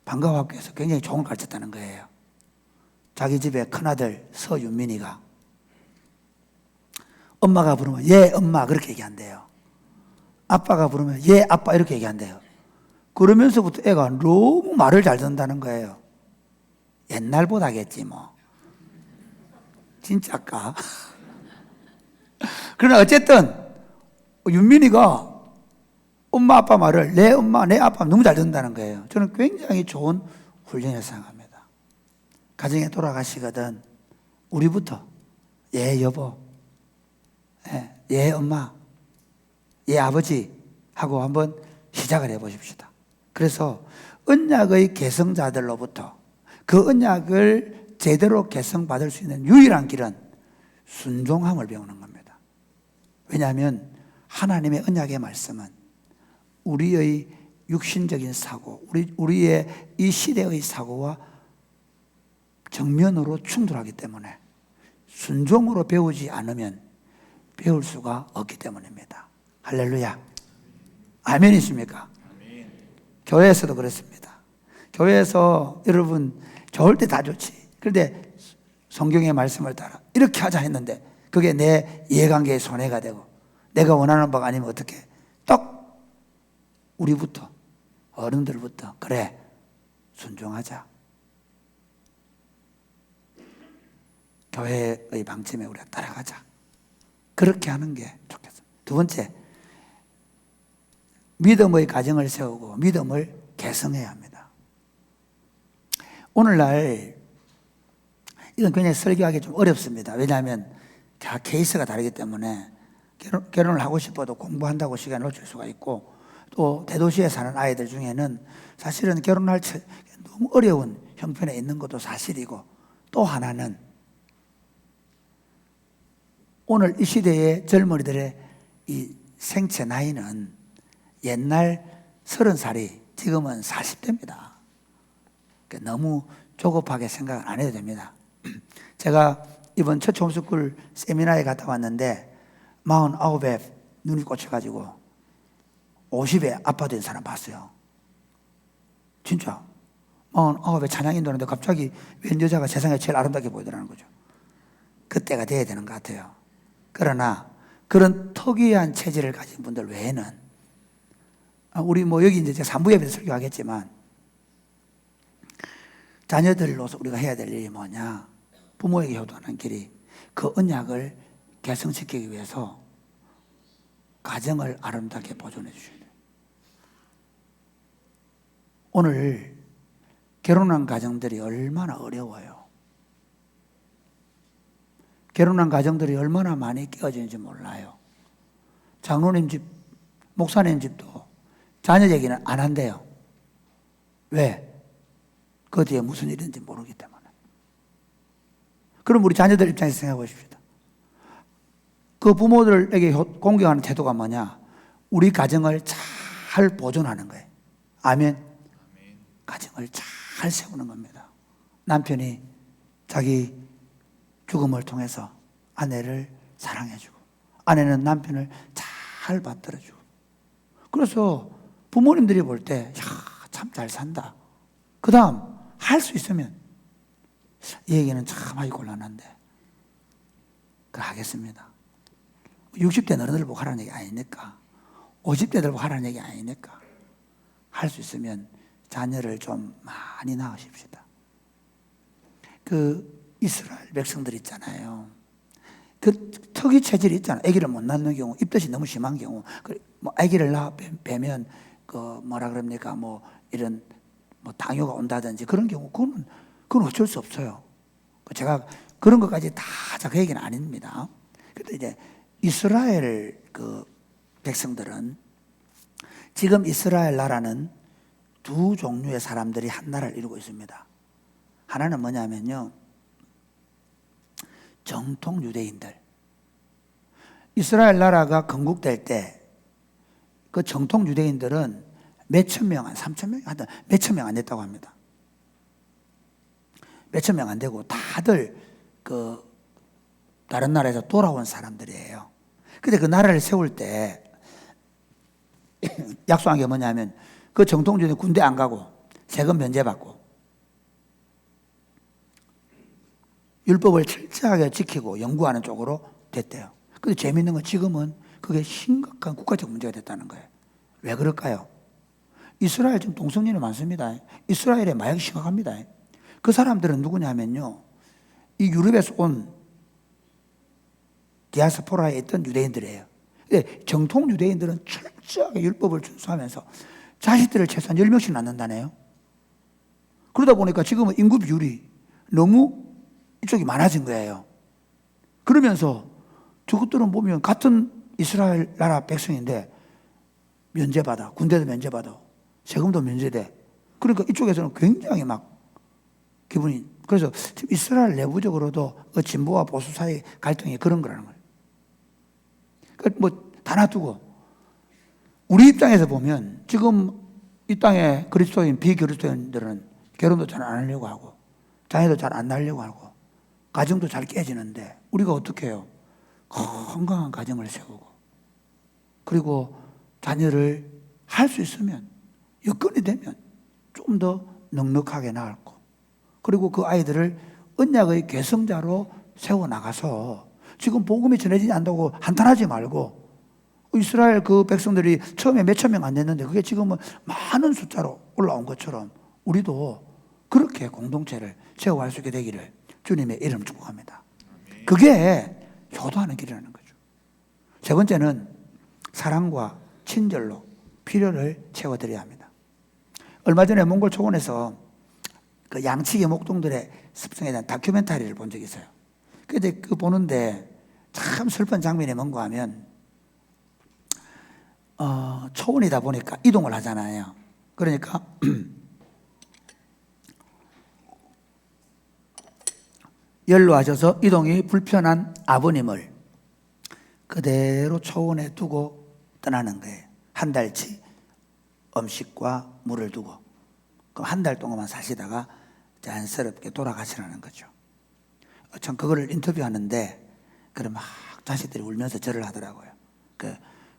방과학교에서 굉장히 좋은 걸 가르쳤다는 거예요. 자기 집에 큰아들 서윤민이가 엄마가 부르면 예 엄마 그렇게 얘기한대요. 아빠가 부르면 예 아빠 이렇게 얘기한대요. 그러면서부터 애가 너무 말을 잘 듣는다는 거예요. 옛날보다겠지 뭐. 진짜까? 그러나 어쨌든 윤민이가 엄마 아빠 말을 내 엄마 내 아빠 너무 잘 듣는다는 거예요. 저는 굉장히 좋은 훈련이라고 생각합니다. 가정에 돌아가시거든 우리부터 예 여보, 예 엄마, 예 아버지 하고 한번 시작을 해보십시다. 그래서 언약의 계승자들로부터 그 언약을 제대로 계승받을 수 있는 유일한 길은 순종함을 배우는 겁니다. 왜냐하면 하나님의 언약의 말씀은 우리의 육신적인 사고, 우리의 이 시대의 사고와 정면으로 충돌하기 때문에 순종으로 배우지 않으면 배울 수가 없기 때문입니다. 할렐루야. 아멘이십니까? 아멘. 교회에서도 그렇습니다. 교회에서 여러분 좋을 때 다 좋지. 그런데 성경의 말씀을 따라 이렇게 하자 했는데 그게 내 이해관계에 손해가 되고 내가 원하는 바가 아니면 어떻게 딱 우리부터 어른들부터 그래 순종하자. 교회의 방침에 우리가 따라가자. 그렇게 하는 게 좋겠습니다. 두 번째, 믿음의 가정을 세우고 믿음을 계승해야 합니다. 오늘날 이건 굉장히 설교하기 좀 어렵습니다. 왜냐하면 다 케이스가 다르기 때문에 결혼을 하고 싶어도 공부한다고 시간을 놓칠 수가 있고 또 대도시에 사는 아이들 중에는 사실은 결혼할 너무 어려운 형편에 있는 것도 사실이고 또 하나는 오늘 이 시대의 젊은이들의 이 생체 나이는 옛날 30살이 지금은 40대입니다. 너무 조급하게 생각 안 해도 됩니다. 제가 이번 처치 홈스쿨 세미나에 갔다 왔는데 49에 눈이 꽂혀가지고 50에 아파된 사람 봤어요. 진짜 49에 찬양 인도하는데 갑자기 웬 여자가 세상에 제일 아름답게 보이더라는 거죠. 그때가 돼야 되는 것 같아요. 그러나 그런 특이한 체질을 가진 분들 외에는 우리 뭐 여기 이제 제가 3부 예배에서 설교하겠지만 자녀들로서 우리가 해야 될 일이 뭐냐? 부모에게 효도하는 길이 그 언약을 개성시키기 위해서 가정을 아름답게 보존해 주셔야 돼요. 오늘 결혼한 가정들이 얼마나 어려워요. 결혼한 가정들이 얼마나 많이 깨어지는지 몰라요. 장로님 집, 목사님 집도 자녀 얘기는 안 한대요. 왜? 그 뒤에 무슨 일이 있는지 모르기 때문에. 그럼 우리 자녀들 입장에서 생각해 보십시다. 그 부모들에게 공경하는 태도가 뭐냐? 우리 가정을 잘 보존하는 거예요. 아멘. 가정을 잘 세우는 겁니다. 남편이 자기 죽음을 통해서 아내를 사랑해주고, 아내는 남편을 잘 받들어주고. 그래서 부모님들이 볼 때, 참 잘 산다. 그 다음, 할 수 있으면, 이 얘기는 참 하기 곤란한데, 그걸 하겠습니다. 60대 너희들 보고 하라는 얘기 아니니까, 50대들 보고 하라는 얘기 아니니까, 할 수 있으면 자녀를 좀 많이 낳으십시다. 그 이스라엘 백성들 있잖아요. 그 특이 체질이 있잖아요. 아기를 못 낳는 경우, 입덧이 너무 심한 경우, 뭐 아기를 빼면 그 뭐라 그럽니까, 뭐 이런 뭐 당뇨가 온다든지 그런 경우, 그건 어쩔 수 없어요. 제가 그런 것까지 다 그 얘기는 아닙니다. 근데 이제 이스라엘 그 백성들은 지금 이스라엘 나라는 두 종류의 사람들이 한 나라를 이루고 있습니다. 하나는 뭐냐면요, 정통 유대인들. 이스라엘 나라가 건국될 때 그 정통 유대인들은 몇천 명, 한 3천 명, 하여튼 몇천 명 안 됐다고 합니다. 몇천 명 안 되고 다들 그 다른 나라에서 돌아온 사람들이에요. 근데 그 나라를 세울 때 약속한 게 뭐냐면 그 정통 유대인 군대 안 가고 세금 면제받고 율법을 철저하게 지키고 연구하는 쪽으로 됐대요. 근데 재미있는 건 지금은 그게 심각한 국가적 문제가 됐다는 거예요. 왜 그럴까요? 이스라엘 지금 동성연애 많습니다. 이스라엘의 마약이 심각합니다. 그 사람들은 누구냐면요, 이 유럽에서 온 디아스포라에 있던 유대인들이에요. 근데 정통 유대인들은 철저하게 율법을 준수하면서 자식들을 최소한 10명씩 낳는다네요. 그러다 보니까 지금은 인구 비율이 너무 이쪽이 많아진 거예요. 그러면서 저것들은 보면 같은 이스라엘 나라 백성인데 면제받아, 군대도 면제받아, 세금도 면제돼. 그러니까 이쪽에서는 굉장히 막 기분이, 그래서 지금 이스라엘 내부적으로도 진보와 보수 사이의 갈등이 그런 거라는 거예요. 뭐 다 놔두고 우리 입장에서 보면 지금 이 땅에 그리스도인, 비그리스도인들은 결혼도 잘 안 하려고 하고 자녀도 잘 안 낳으려고 하고 가정도 잘 깨지는데 우리가 어떻게 해요? 건강한 가정을 세우고 그리고 자녀를 할 수 있으면 여건이 되면 좀 더 넉넉하게 낳고 그리고 그 아이들을 언약의 계승자로 세워나가서 지금 복음이 전해지지 않다고 한탄하지 말고 이스라엘 그 백성들이 처음에 몇천 명 안 됐는데 그게 지금은 많은 숫자로 올라온 것처럼 우리도 그렇게 공동체를 세워갈 수 있게 되기를 주님의 이름 축복합니다. 그게 효도하는 길이라는 거죠. 세 번째는 사랑과 친절로 필요를 채워드려야 합니다. 얼마 전에 몽골 초원에서 그 양치기 목동들의 습성에 대한 다큐멘터리를 본 적이 있어요. 근데 그 보는데 참 슬픈 장면이 뭔가 하면 초원이다 보니까 이동을 하잖아요. 그러니까 연로하셔서 이동이 불편한 아버님을 그대로 초원에 두고 떠나는 거예요. 한 달치 음식과 물을 두고 그럼 한 달 동안만 사시다가 자연스럽게 돌아가시라는 거죠. 참 그거를 인터뷰하는데 그럼 막 자식들이 울면서 절을 하더라고요.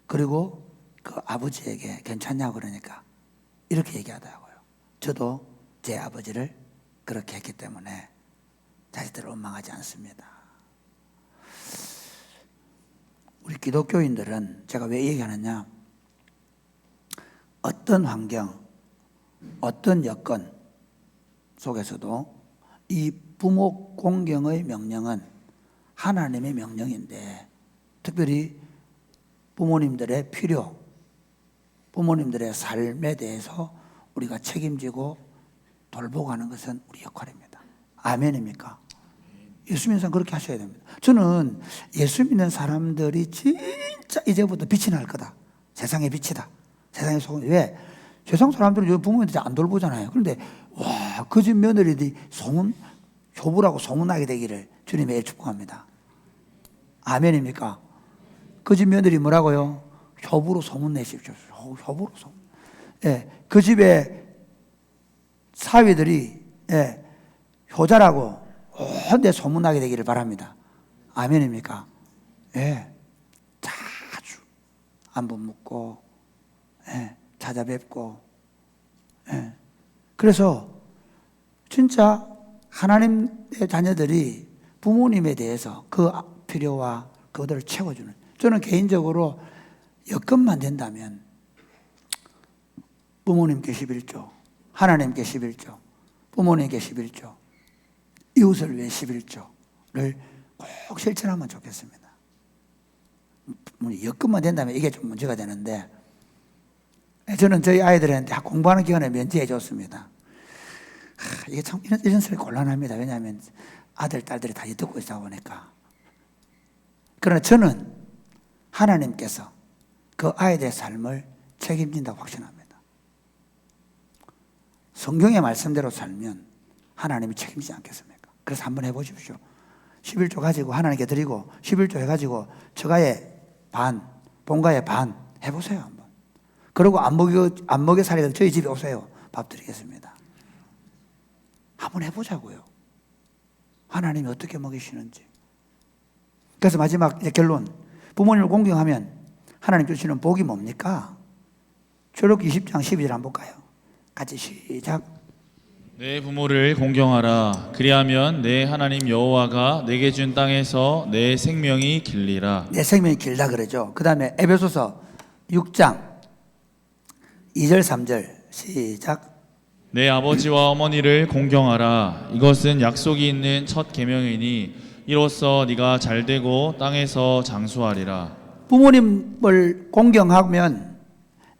그리고 그 아버지에게 괜찮냐고 그러니까 이렇게 얘기하더라고요. 저도 제 아버지를 그렇게 했기 때문에 자식들을 원망하지 않습니다. 우리 기독교인들은 제가 왜 얘기하느냐, 어떤 환경, 어떤 여건 속에서도 이 부모 공경의 명령은 하나님의 명령인데, 특별히 부모님들의 필요, 부모님들의 삶에 대해서 우리가 책임지고 돌보고 가는 것은 우리 역할입니다. 아멘입니까? 예수 믿는 사람 그렇게 하셔야 됩니다. 저는 예수 믿는 사람들이 진짜 이제부터 빛이 날 거다. 세상의 빛이다. 세상의 소금. 왜? 세상 사람들은 요즘 부모님들 안 돌보잖아요. 그런데 와, 그 집 며느리들이 효부라고 소문나게 되기를 주님 매일 축복합니다. 아멘입니까? 그 집 며느리 뭐라고요? 효부로 소문내십시오. 효부로 소문. 예, 그 집에 사위들이 효자라고 온데 소문나게 되기를 바랍니다. 아멘입니까? 예, 자주 안부 묻고 찾아뵙고. 그래서 진짜 하나님의 자녀들이 부모님에 대해서 그 필요와 그들을 채워주는, 저는 개인적으로 여건만 된다면 부모님께 11조, 하나님께 11조, 부모님께 11조, 이웃을 위해 11조를 꼭 실천하면 좋겠습니다. 여건만 된다면 이게 좀 문제가 되는데, 저는 저희 아이들한테 공부하는 기간에 면제해 줬습니다. 이게 참 이런 소리 곤란합니다. 왜냐하면 아들, 딸들이 다 듣고 있다 보니까. 그러나 저는 하나님께서 그 아이들의 삶을 책임진다고 확신합니다. 성경의 말씀대로 살면 하나님이 책임지지 않겠습니까? 그래서 한번 해보십시오. 11조 가지고 하나님께 드리고 11조 해가지고 저가의 반, 본가의 반 해보세요 한번. 그리고 안 먹여 살리고 저희 집에 오세요. 밥 드리겠습니다. 한번 해보자고요. 하나님이 어떻게 먹이시는지. 그래서 마지막 결론, 부모님을 공경하면 하나님 주시는 복이 뭡니까? 출애굽기 20장 12절 한번 볼까요? 같이 시작. 내 부모를 공경하라. 그리하면 내 하나님 여호와가 내게 준 땅에서 내 생명이 길리라. 내 생명이 길다 그러죠. 그 다음에 에베소서 6장 2절 3절 시작. 내 아버지와 어머니를 공경하라. 이것은 약속이 있는 첫 계명이니 이로써 네가 잘되고 땅에서 장수하리라. 부모님을 공경하면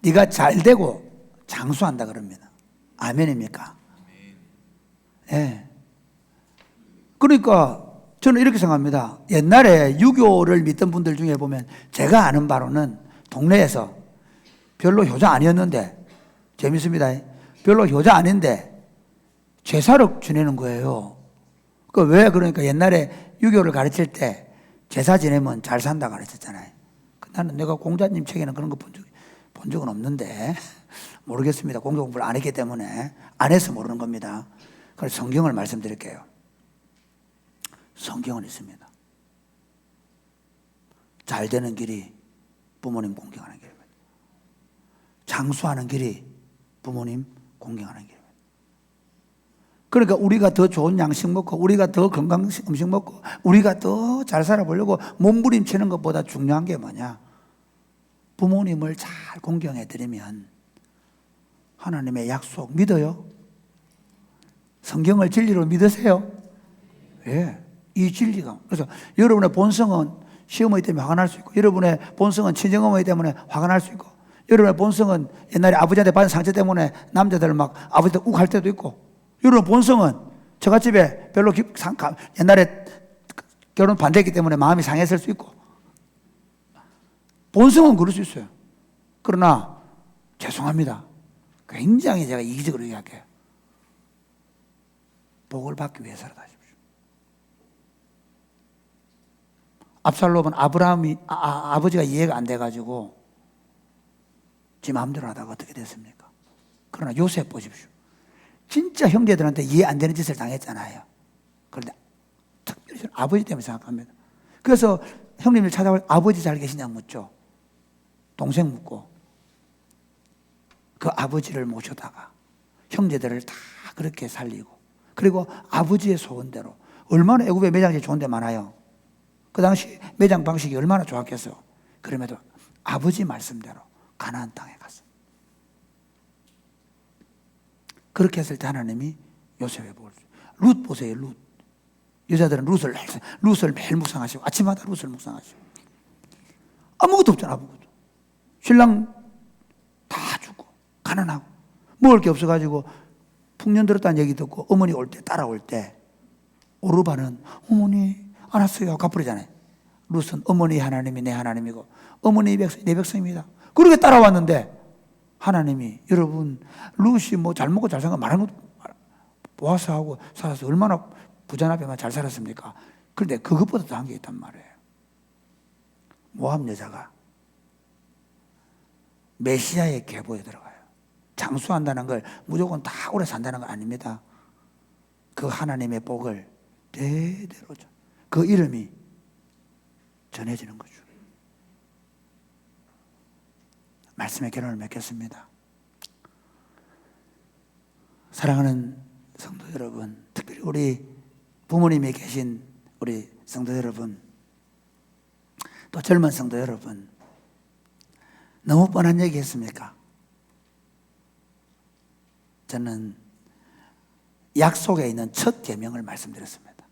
네가 잘되고 장수한다 그럽니다. 아멘입니까? 예. 그러니까 저는 이렇게 생각합니다. 옛날에 유교를 믿던 분들 중에 보면 제가 아는 바로는 동네에서 별로 효자 아니었는데, 재밌습니다. 별로 효자 아닌데 제사를 지내는 거예요. 왜 그러니까 옛날에 유교를 가르칠 때 제사 지내면 잘 산다 가르쳤잖아요. 나는 내가 공자님 책에는 그런 거 본 적은 없는데 모르겠습니다. 공자 공부를 안 했기 때문에, 안 해서 모르는 겁니다. 그래서 성경을 말씀드릴게요. 성경은 있습니다. 잘 되는 길이 부모님 공경하는 길입니다. 장수하는 길이 부모님 공경하는 길입니다. 그러니까 우리가 더 좋은 양식 먹고, 우리가 더 건강 음식 먹고, 우리가 더 잘 살아보려고 몸부림치는 것보다 중요한 게 뭐냐? 부모님을 잘 공경해드리면 하나님의 약속 믿어요? 성경을 진리로 믿으세요? 예, 이 진리가. 그래서 여러분의 본성은 시어머니 때문에 화가 날 수 있고, 여러분의 본성은 친정어머니 때문에 화가 날 수 있고, 여러분의 본성은 옛날에 아버지한테 받은 상처 때문에 남자들 막 아버지한테 욱할 때도 있고, 여러분 본성은 저갓집에 별로 옛날에 결혼 반대했기 때문에 마음이 상했을 수 있고, 본성은 그럴 수 있어요. 그러나 죄송합니다. 굉장히 제가 이기적으로 얘기할게요. 복을 받기 위해서라도 하십시오. 압살롬은 아버지가 이해가 안 돼가지고 지 마음대로 하다가 어떻게 됐습니까? 그러나 요셉 보십시오. 진짜 형제들한테 이해 안 되는 짓을 당했잖아요. 그런데 특별히 저는 아버지 때문에 생각합니다. 그래서 형님을 찾아올 아버지 잘 계시냐고 묻죠. 동생 묻고 그 아버지를 모셔다가 형제들을 다 그렇게 살리고, 그리고 아버지의 소원대로 얼마나 애굽에 매장이 좋은 데 많아요. 그 당시 매장 방식이 얼마나 좋았겠어. 그럼에도 아버지 말씀대로 가나안 땅에 갔어. 그렇게 했을 때 하나님이 요셉의 복을 주죠. 룻 보세요. 룻. 여자들은 룻을 매일 묵상하시고 아침마다 룻을 묵상하시고 아무것도 없잖아. 아무것도. 신랑 다 죽고 가난하고 먹을 게 없어가지고 풍년 들었다는 얘기 듣고 어머니 올 때 따라올 때 오르바는 어머니 알았어요 갚으려잖아요. 룻은 어머니 하나님이 내 하나님이고 어머니 내 백성입니다. 그렇게 따라왔는데 하나님이, 여러분 룻이 뭐 잘 먹고 잘 사는 거 말하는 것도 모아서 하고 살아서 얼마나 부자나베만 잘 살았습니까? 그런데 그것보다 더한 게 있단 말이에요. 모함 여자가 메시아의 계보에 들어가요. 장수한다는 걸 무조건 다 오래 산다는 건 아닙니다. 그 하나님의 복을 대대로 그 이름이 전해지는 거죠. 말씀의 결론을 맺겠습니다. 사랑하는 성도 여러분, 특별히 우리 부모님이 계신 우리 성도 여러분, 또 젊은 성도 여러분, 너무 뻔한 얘기 했습니까? 저는 약속에 있는 첫 계명을 말씀드렸습니다.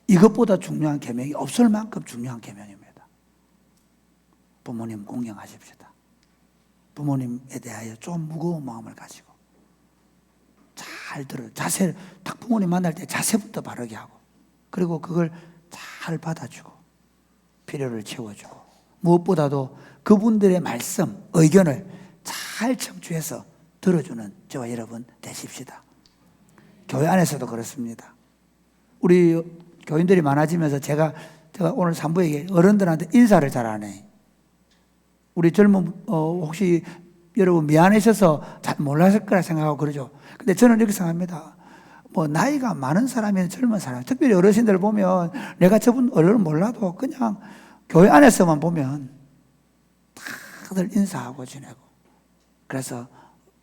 이것보다 중요한 계명이 없을 만큼 중요한 계명입니다. 부모님 공경하십시다. 부모님에 대하여 좀 무거운 마음을 가지고 잘 들어, 자세, 딱 부모님 만날 때 자세부터 바르게 하고, 그리고 그걸 잘 받아주고 필요를 채워주고, 무엇보다도 그분들의 말씀, 의견을 잘 청취해서 들어주는 저와 여러분 되십시다. 교회 안에서도 그렇습니다. 우리 교인들이 많아지면서 제가 오늘 3부에 어른들한테 인사를 잘 안 해. 우리 젊은 혹시 여러분 미안하셔서 잘 몰랐을 거라 생각하고 그러죠. 근데 저는 이렇게 생각합니다. 뭐 나이가 많은 사람이나 젊은 사람, 특별히 어르신들 보면 내가 저분 어른은 몰라도 그냥 교회 안에서만 보면 다들 인사하고 지내고, 그래서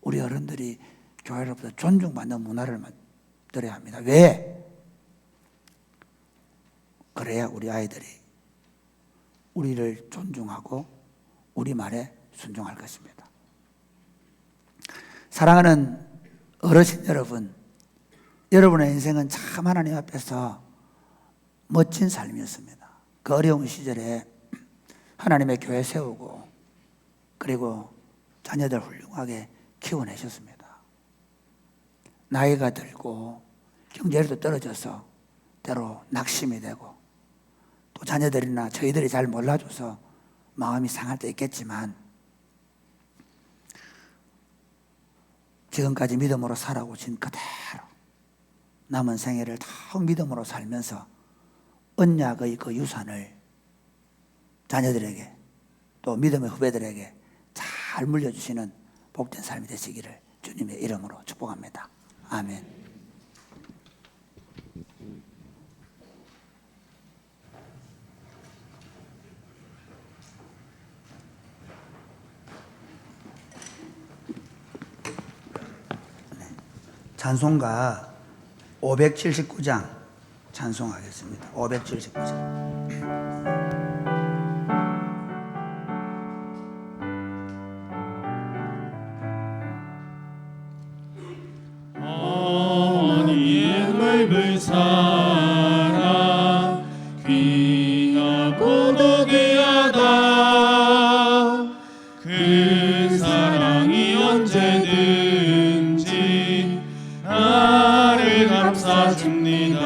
우리 어른들이 교회로부터 존중받는 문화를 만들어야 합니다. 왜? 그래야 우리 아이들이 우리를 존중하고 우리 말에 순종할 것입니다. 사랑하는 어르신 여러분, 여러분의 인생은 참 하나님 앞에서 멋진 삶이었습니다. 그 어려운 시절에 하나님의 교회 세우고, 그리고 자녀들 훌륭하게 키워내셨습니다. 나이가 들고 경제력도 떨어져서 때로 낙심이 되고, 또 자녀들이나 저희들이 잘 몰라줘서 마음이 상할 때 있겠지만, 지금까지 믿음으로 살아오신 그대로 남은 생애를 다 믿음으로 살면서 언약의 그 유산을 자녀들에게, 또 믿음의 후배들에게 잘 물려주시는 복된 삶이 되시기를 주님의 이름으로 축복합니다. 아멘. 찬송가 579장 찬송하겠습니다. 579장. 어머니의 넓은 사랑 귀하고도 귀하다. 그 사랑이 언제든지 나를 감싸줍니다.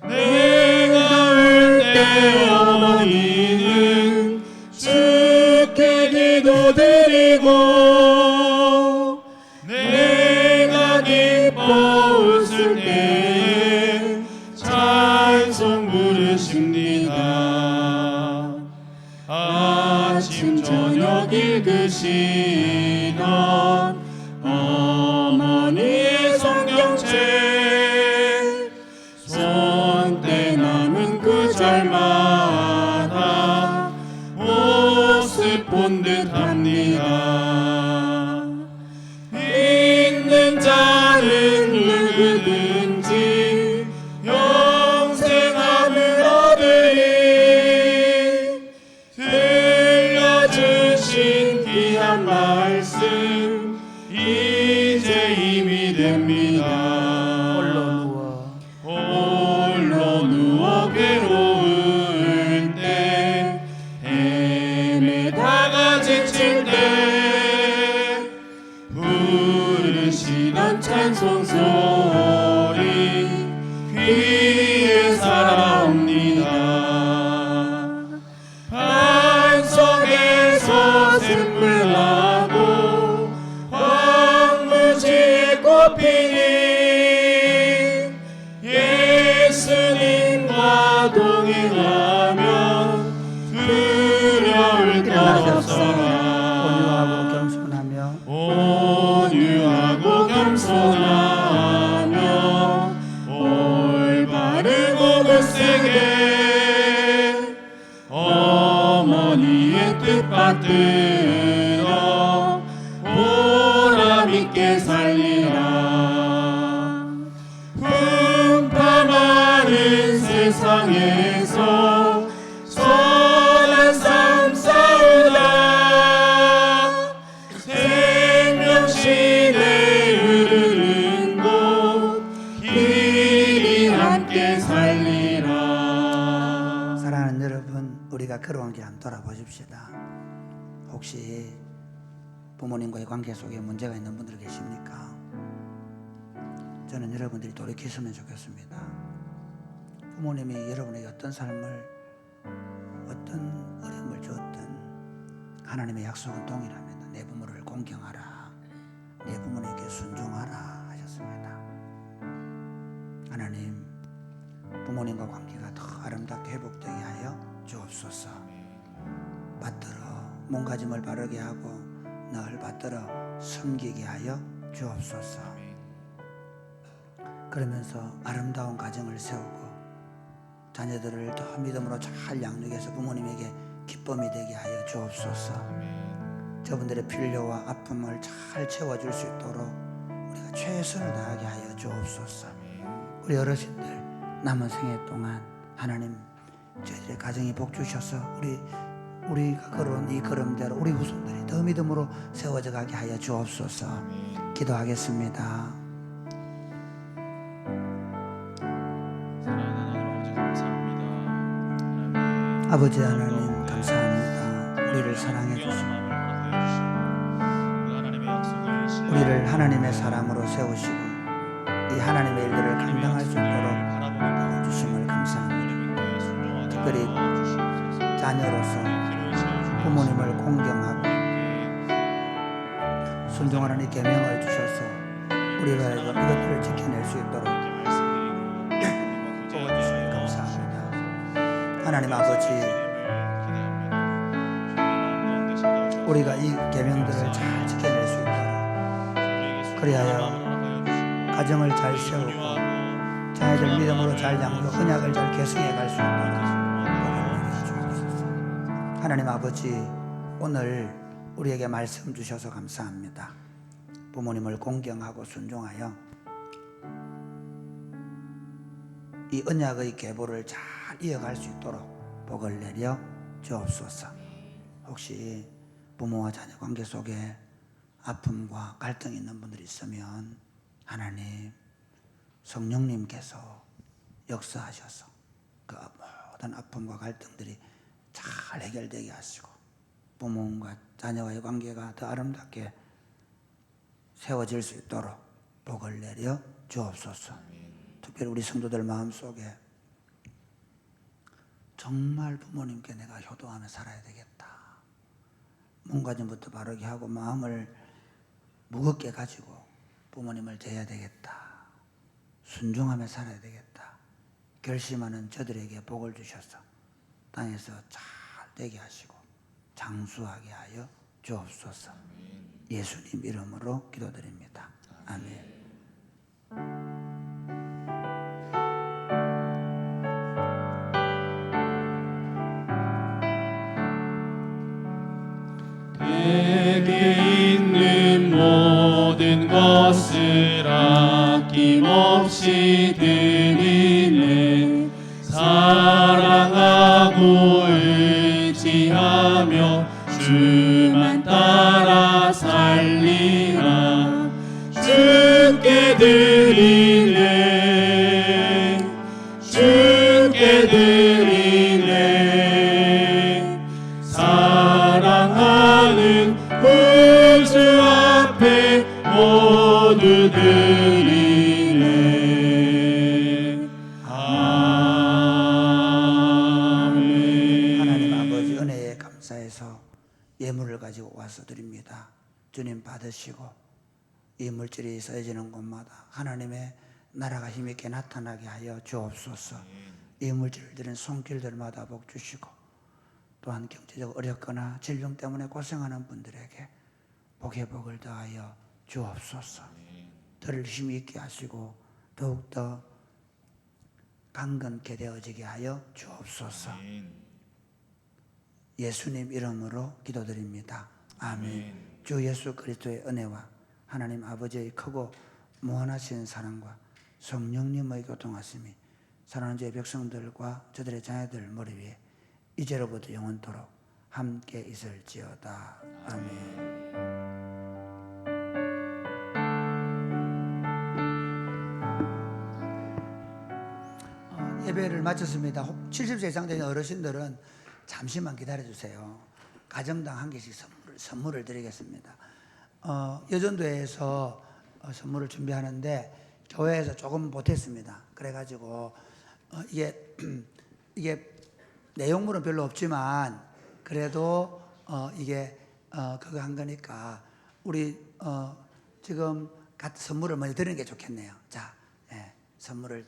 내가 울 때 어머니는 주께 기도드리고, 내가 기뻐 웃을 때에 찬송 부르십니다. 아침 저녁 읽으시던 모습 본 듯합니다. 믿는 자는 누구든지 영생함을 얻으리. 들려주신 귀한 말씀 이제 힘이 됩니다. 홀로 누워 괴로울 때, 헤매다가 지칠 때 부르시던 찬송 소리 귀에 살아옵니다. 반석에서 샘물 나고 황무지에 꽃피니 예수님과 동행하며 두려울 것 없어라. 온유하고 겸손하며 올바르고 굳세게 어머니의 뜻 받들어 보람있게 살리라. 풍파 많은 세상에서 선한 삶 싸우다 생명신에 흐르는 곳 길이 함께 살리라. 사랑하는 여러분, 우리가 걸어온 길 한번 돌아보십시다. 혹시 부모님과의 관계 속에 문제가 있는 분들 계십니까? 저는 여러분들이 돌이켰으면 좋겠습니다. 부모님이 여러분에게 어떤 삶을, 어떤 어려움을 주었든 하나님의 약속은 동일합니다. 내 부모를 공경하라, 내 부모님께 순종하라 하셨습니다. 하나님, 부모님과 관계가 더 아름답게 회복되게 하여 주옵소서. 받들어 몸가짐을 바르게 하고 늘 받들어 섬기게 하여 주옵소서. 그러면서 아름다운 가정을 세우고 자녀들을 더 믿음으로 잘 양육해서 부모님에게 기쁨이 되게 하여 주옵소서. 저분들의 필요와 아픔을 잘 채워줄 수 있도록 우리가 최선을 다하게 하여 주옵소서. 우리 어르신들 남은 생애 동안 하나님 저희들의 가정에 복 주셔서 우리가 걸어온 이 걸음대로 우리 후손들이 더 믿음으로 세워져 가게 하여 주옵소서. 기도하겠습니다. 아버지 하나님 감사합니다. 우리를 사랑해 주시고 우리를 하나님의 사람으로 세우시고 이 하나님의 일들을 감당할 수 있도록 도와주심을 감사합니다. 특별히 자녀로서 부모님을 공경하고 순종하는 이 계명을 주셔서 우리가 이것들을 지켜낼 수 있도록 도와주심을 감사합니다. 하나님 아버지, 우리가 이 계명들을 잘 지켜낼 수 있도록 그리하여 가정을 잘 세우고 자녀들 믿음으로 잘 양육, 언약을 잘 계승해 갈 수 있도록 복을 주옵소서. 하나님 아버지, 오늘 우리에게 말씀 주셔서 감사합니다. 부모님을 공경하고 순종하여 이 언약의 계보를 잘 이어갈 수 있도록 복을 내려 주옵소서. 혹시 부모와 자녀 관계 속에 아픔과 갈등이 있는 분들이 있으면 하나님 성령님께서 역사하셔서 그 모든 아픔과 갈등들이 잘 해결되게 하시고 부모와 자녀와의 관계가 더 아름답게 세워질 수 있도록 복을 내려 주옵소서. 특별히 우리 성도들 마음속에 정말 부모님께 내가 효도하며 살아야 되겠다, 몸가짐부터 바르게 하고 마음을 무겁게 가지고 부모님을 대해야 되겠다, 순종하며 살아야 되겠다 결심하는 저들에게 복을 주셔서 땅에서 잘 되게 하시고 장수하게 하여 주옵소서. 예수님 이름으로 기도드립니다. 아멘. 내게 있는 모든 것을 아낌없이 드리네. 사랑하고 의지하며 주만 따라 살리라. 주께 드리네. 주께 드리네. 사랑하는 구주 앞에 모두 드리네. 아멘. 하나님 아버지 은혜에 감사해서 예물을 가지고 와서 드립니다. 주님 받으시고 이 물질이 써지는 곳마다 하나님의 나라가 힘있게 나타나게 하여 주옵소서. 이 물질을 드린 손길들마다 복 주시고 또한 경제적 어렵거나 질병 때문에 고생하는 분들에게 복의 복을 더하여 주옵소서. 덜 힘이 있게 하시고 더욱더 강건케 되어지게 하여 주옵소서. 예수님 이름으로 기도드립니다. 아멘. 주 예수 그리스도의 은혜와 하나님 아버지의 크고 무한하신 사랑과 성령님의 교통하심이 사랑하는 주의 백성들과 저들의 자녀들 머리 위에 이제로부터 영원토록 함께 있을지어다. 아멘. 예배를 마쳤습니다. 70세 이상 된 어르신들은 잠시만 기다려주세요. 가정당 한 개씩 선물을 드리겠습니다. 여전도에서 선물을 준비하는데 교회에서 조금 못했습니다. 그래가지고 이게 내용물은 별로 없지만 그래도 이게 그거 한 거니까 우리 지금 선물을 먼저 드리는 게 좋겠네요. 자, 선물을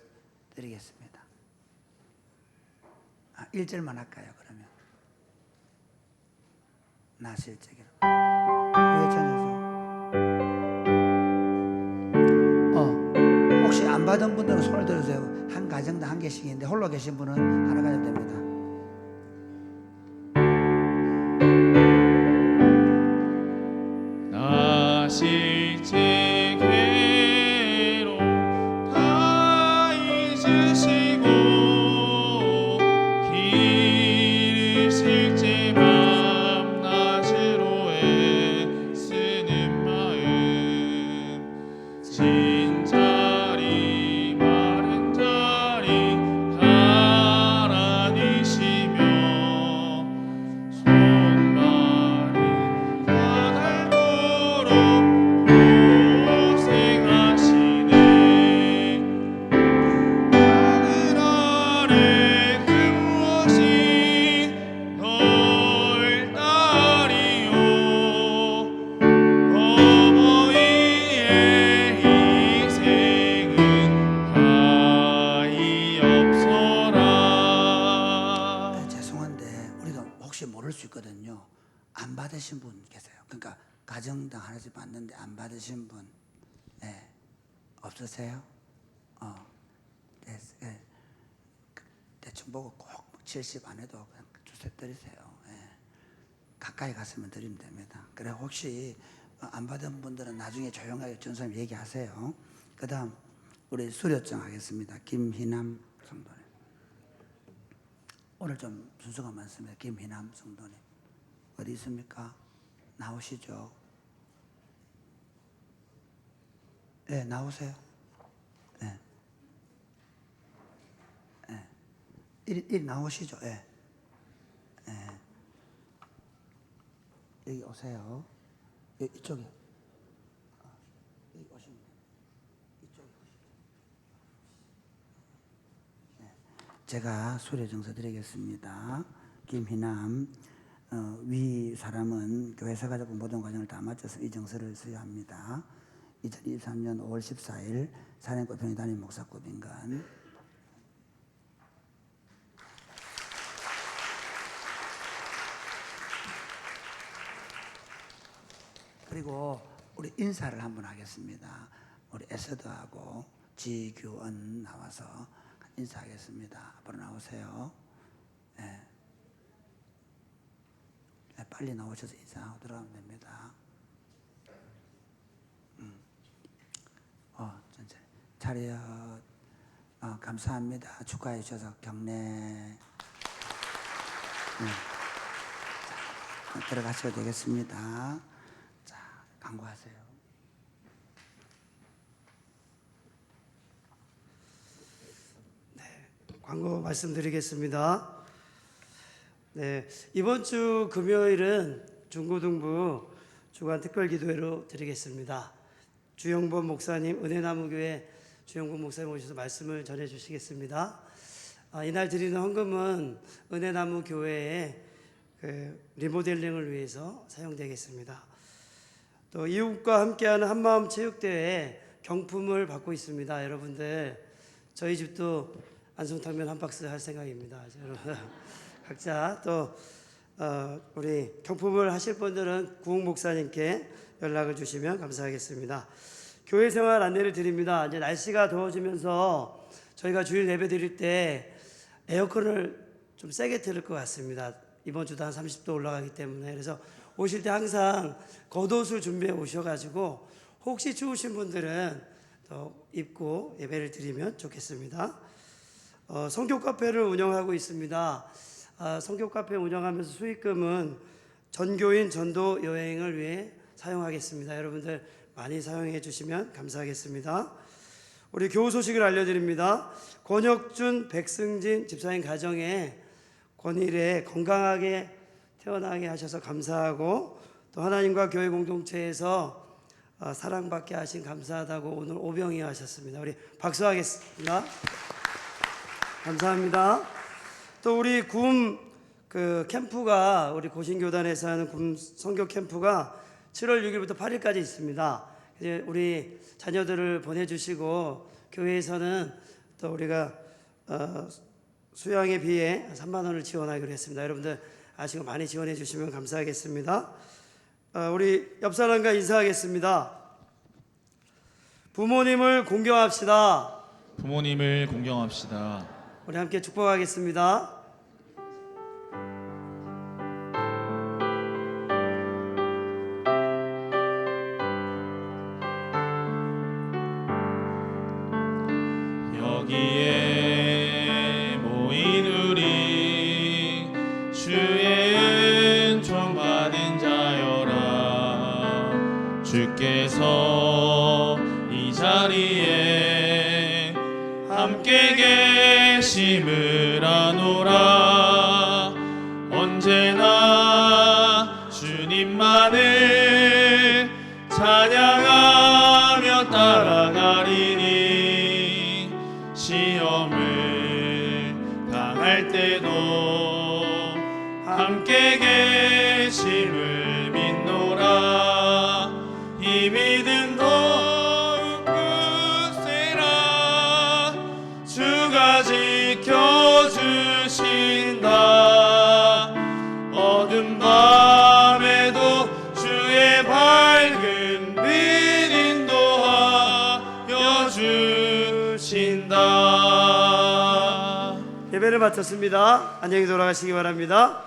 드리겠습니다. 1절만 할까요? 그러면 나실적이라 왜 전해서 혹시 안 받은 분들은 손을 들어주세요. 한 가정당 한 개씩인데 홀로 계신 분은 하나 가져도 됩니다. 나실제괴로 다 잊으시고 기르실제 밤낮으로 애쓰는 마음 진자리 마른 자리 하나니시며 손발이 닿도록 고생하시네. 하늘 아래 그 무엇이 널 따리요. 어머니의 희생은 하이없어라. 죄송한데 우리가 혹시 모를 수 있거든요. 안 받으신 분 계세요. 그러니까 가정당 하나씩 받는데 안 받으신 분 없으세요? 대충 보고 꼭 70 안 해도 그냥 주세 드리세요. 가까이 갔으면 드리면 됩니다. 그래 혹시 안 받은 분들은 나중에 조용하게 전사님 얘기하세요. 그 다음 우리 수료증 하겠습니다. 김희남 성도님. 오늘 좀 순서가 많습니다. 김희남 성도님 어디 있습니까? 나오시죠. 네, 나오세요. 네. 네. 이리 나오시죠. 네. 네. 여기 오세요. 이쪽에. 여기 오시면 이쪽에 오시죠. 네. 제가 수료증서 드리겠습니다. 김희남 위 사람은 교회사 가지고 모든 과정을 다 마쳐서 이 정서를 수여합니다. 2023년 5월 14일 산행꽃평이 담임 목사급 인간. 그리고 우리 인사를 한번 하겠습니다. 우리 에스더하고 지규언 나와서 인사하겠습니다. 앞으로 나오세요. 네. 빨리 빨리 나오셔서 인사하고 들어가면 됩니다. 천천히. 차렷. 감사합니다. 축하해 주셔서 경례. 자, 들어가셔도 되겠습니다. 자, 강구하세요. 광고 말씀드리겠습니다. 네, 이번 주 금요일은 중고등부 주간 특별기도회로 드리겠습니다. 주영범 목사님, 은혜나무교회 주영범 목사님 오셔서 말씀을 전해주시겠습니다. 이날 드리는 헌금은 은혜나무교회의 리모델링을 위해서 사용되겠습니다. 또 이웃과 함께하는 한마음 체육대회 경품을 받고 있습니다. 여러분들 저희 집도 안성탕면 한 박스 할 생각입니다. 여러분 각자 또 우리 경품을 하실 분들은 구웅 목사님께 연락을 주시면 감사하겠습니다. 교회 생활 안내를 드립니다. 이제 날씨가 더워지면서 저희가 주일 예배 드릴 때 에어컨을 좀 세게 틀을 것 같습니다. 이번 주도 한 30도 올라가기 때문에. 그래서 오실 때 항상 겉옷을 준비해 오셔가지고 혹시 추우신 분들은 더 입고 예배를 드리면 좋겠습니다. 성교 카페를 운영하고 있습니다. 성교 카페 운영하면서 수익금은 전교인 전도 여행을 위해 사용하겠습니다. 여러분들 많이 사용해 주시면 감사하겠습니다. 우리 교우 소식을 알려드립니다. 권혁준, 백승진 집사님 가정에 권일에 건강하게 태어나게 하셔서 감사하고, 또 하나님과 교회 공동체에서 사랑받게 하신 감사하다고 오늘 오병이 하셨습니다. 우리 박수하겠습니다. 감사합니다. 또 우리 굼 캠프가, 우리 고신교단에서 하는 굼 선교 캠프가 7월 6일부터 8일까지 있습니다. 이제 우리 자녀들을 보내주시고, 교회에서는 또 우리가 수양에 비해 3만 원을 지원하기로 했습니다. 여러분들 아시고 많이 지원해 주시면 감사하겠습니다. 우리 옆 사람과 인사하겠습니다. 부모님을 공경합시다. 부모님을 공경합시다. 우리 함께 축복하겠습니다. 여기에 모인 우리 주의 은총 받은 자여라. 주께서 이 자리에 함께 계심을 아노라. 언제나 주님만을 찬양하며 따라가리니 시험을 당할 때도 함께 계심을 믿노라. 이 믿음 더욱 굳세라. 주가 지켜주신다. 어둠 밤에도 주의 밝은 빛 인도하여 주신다. 예배를 마쳤습니다. 안녕히 돌아가시기 바랍니다.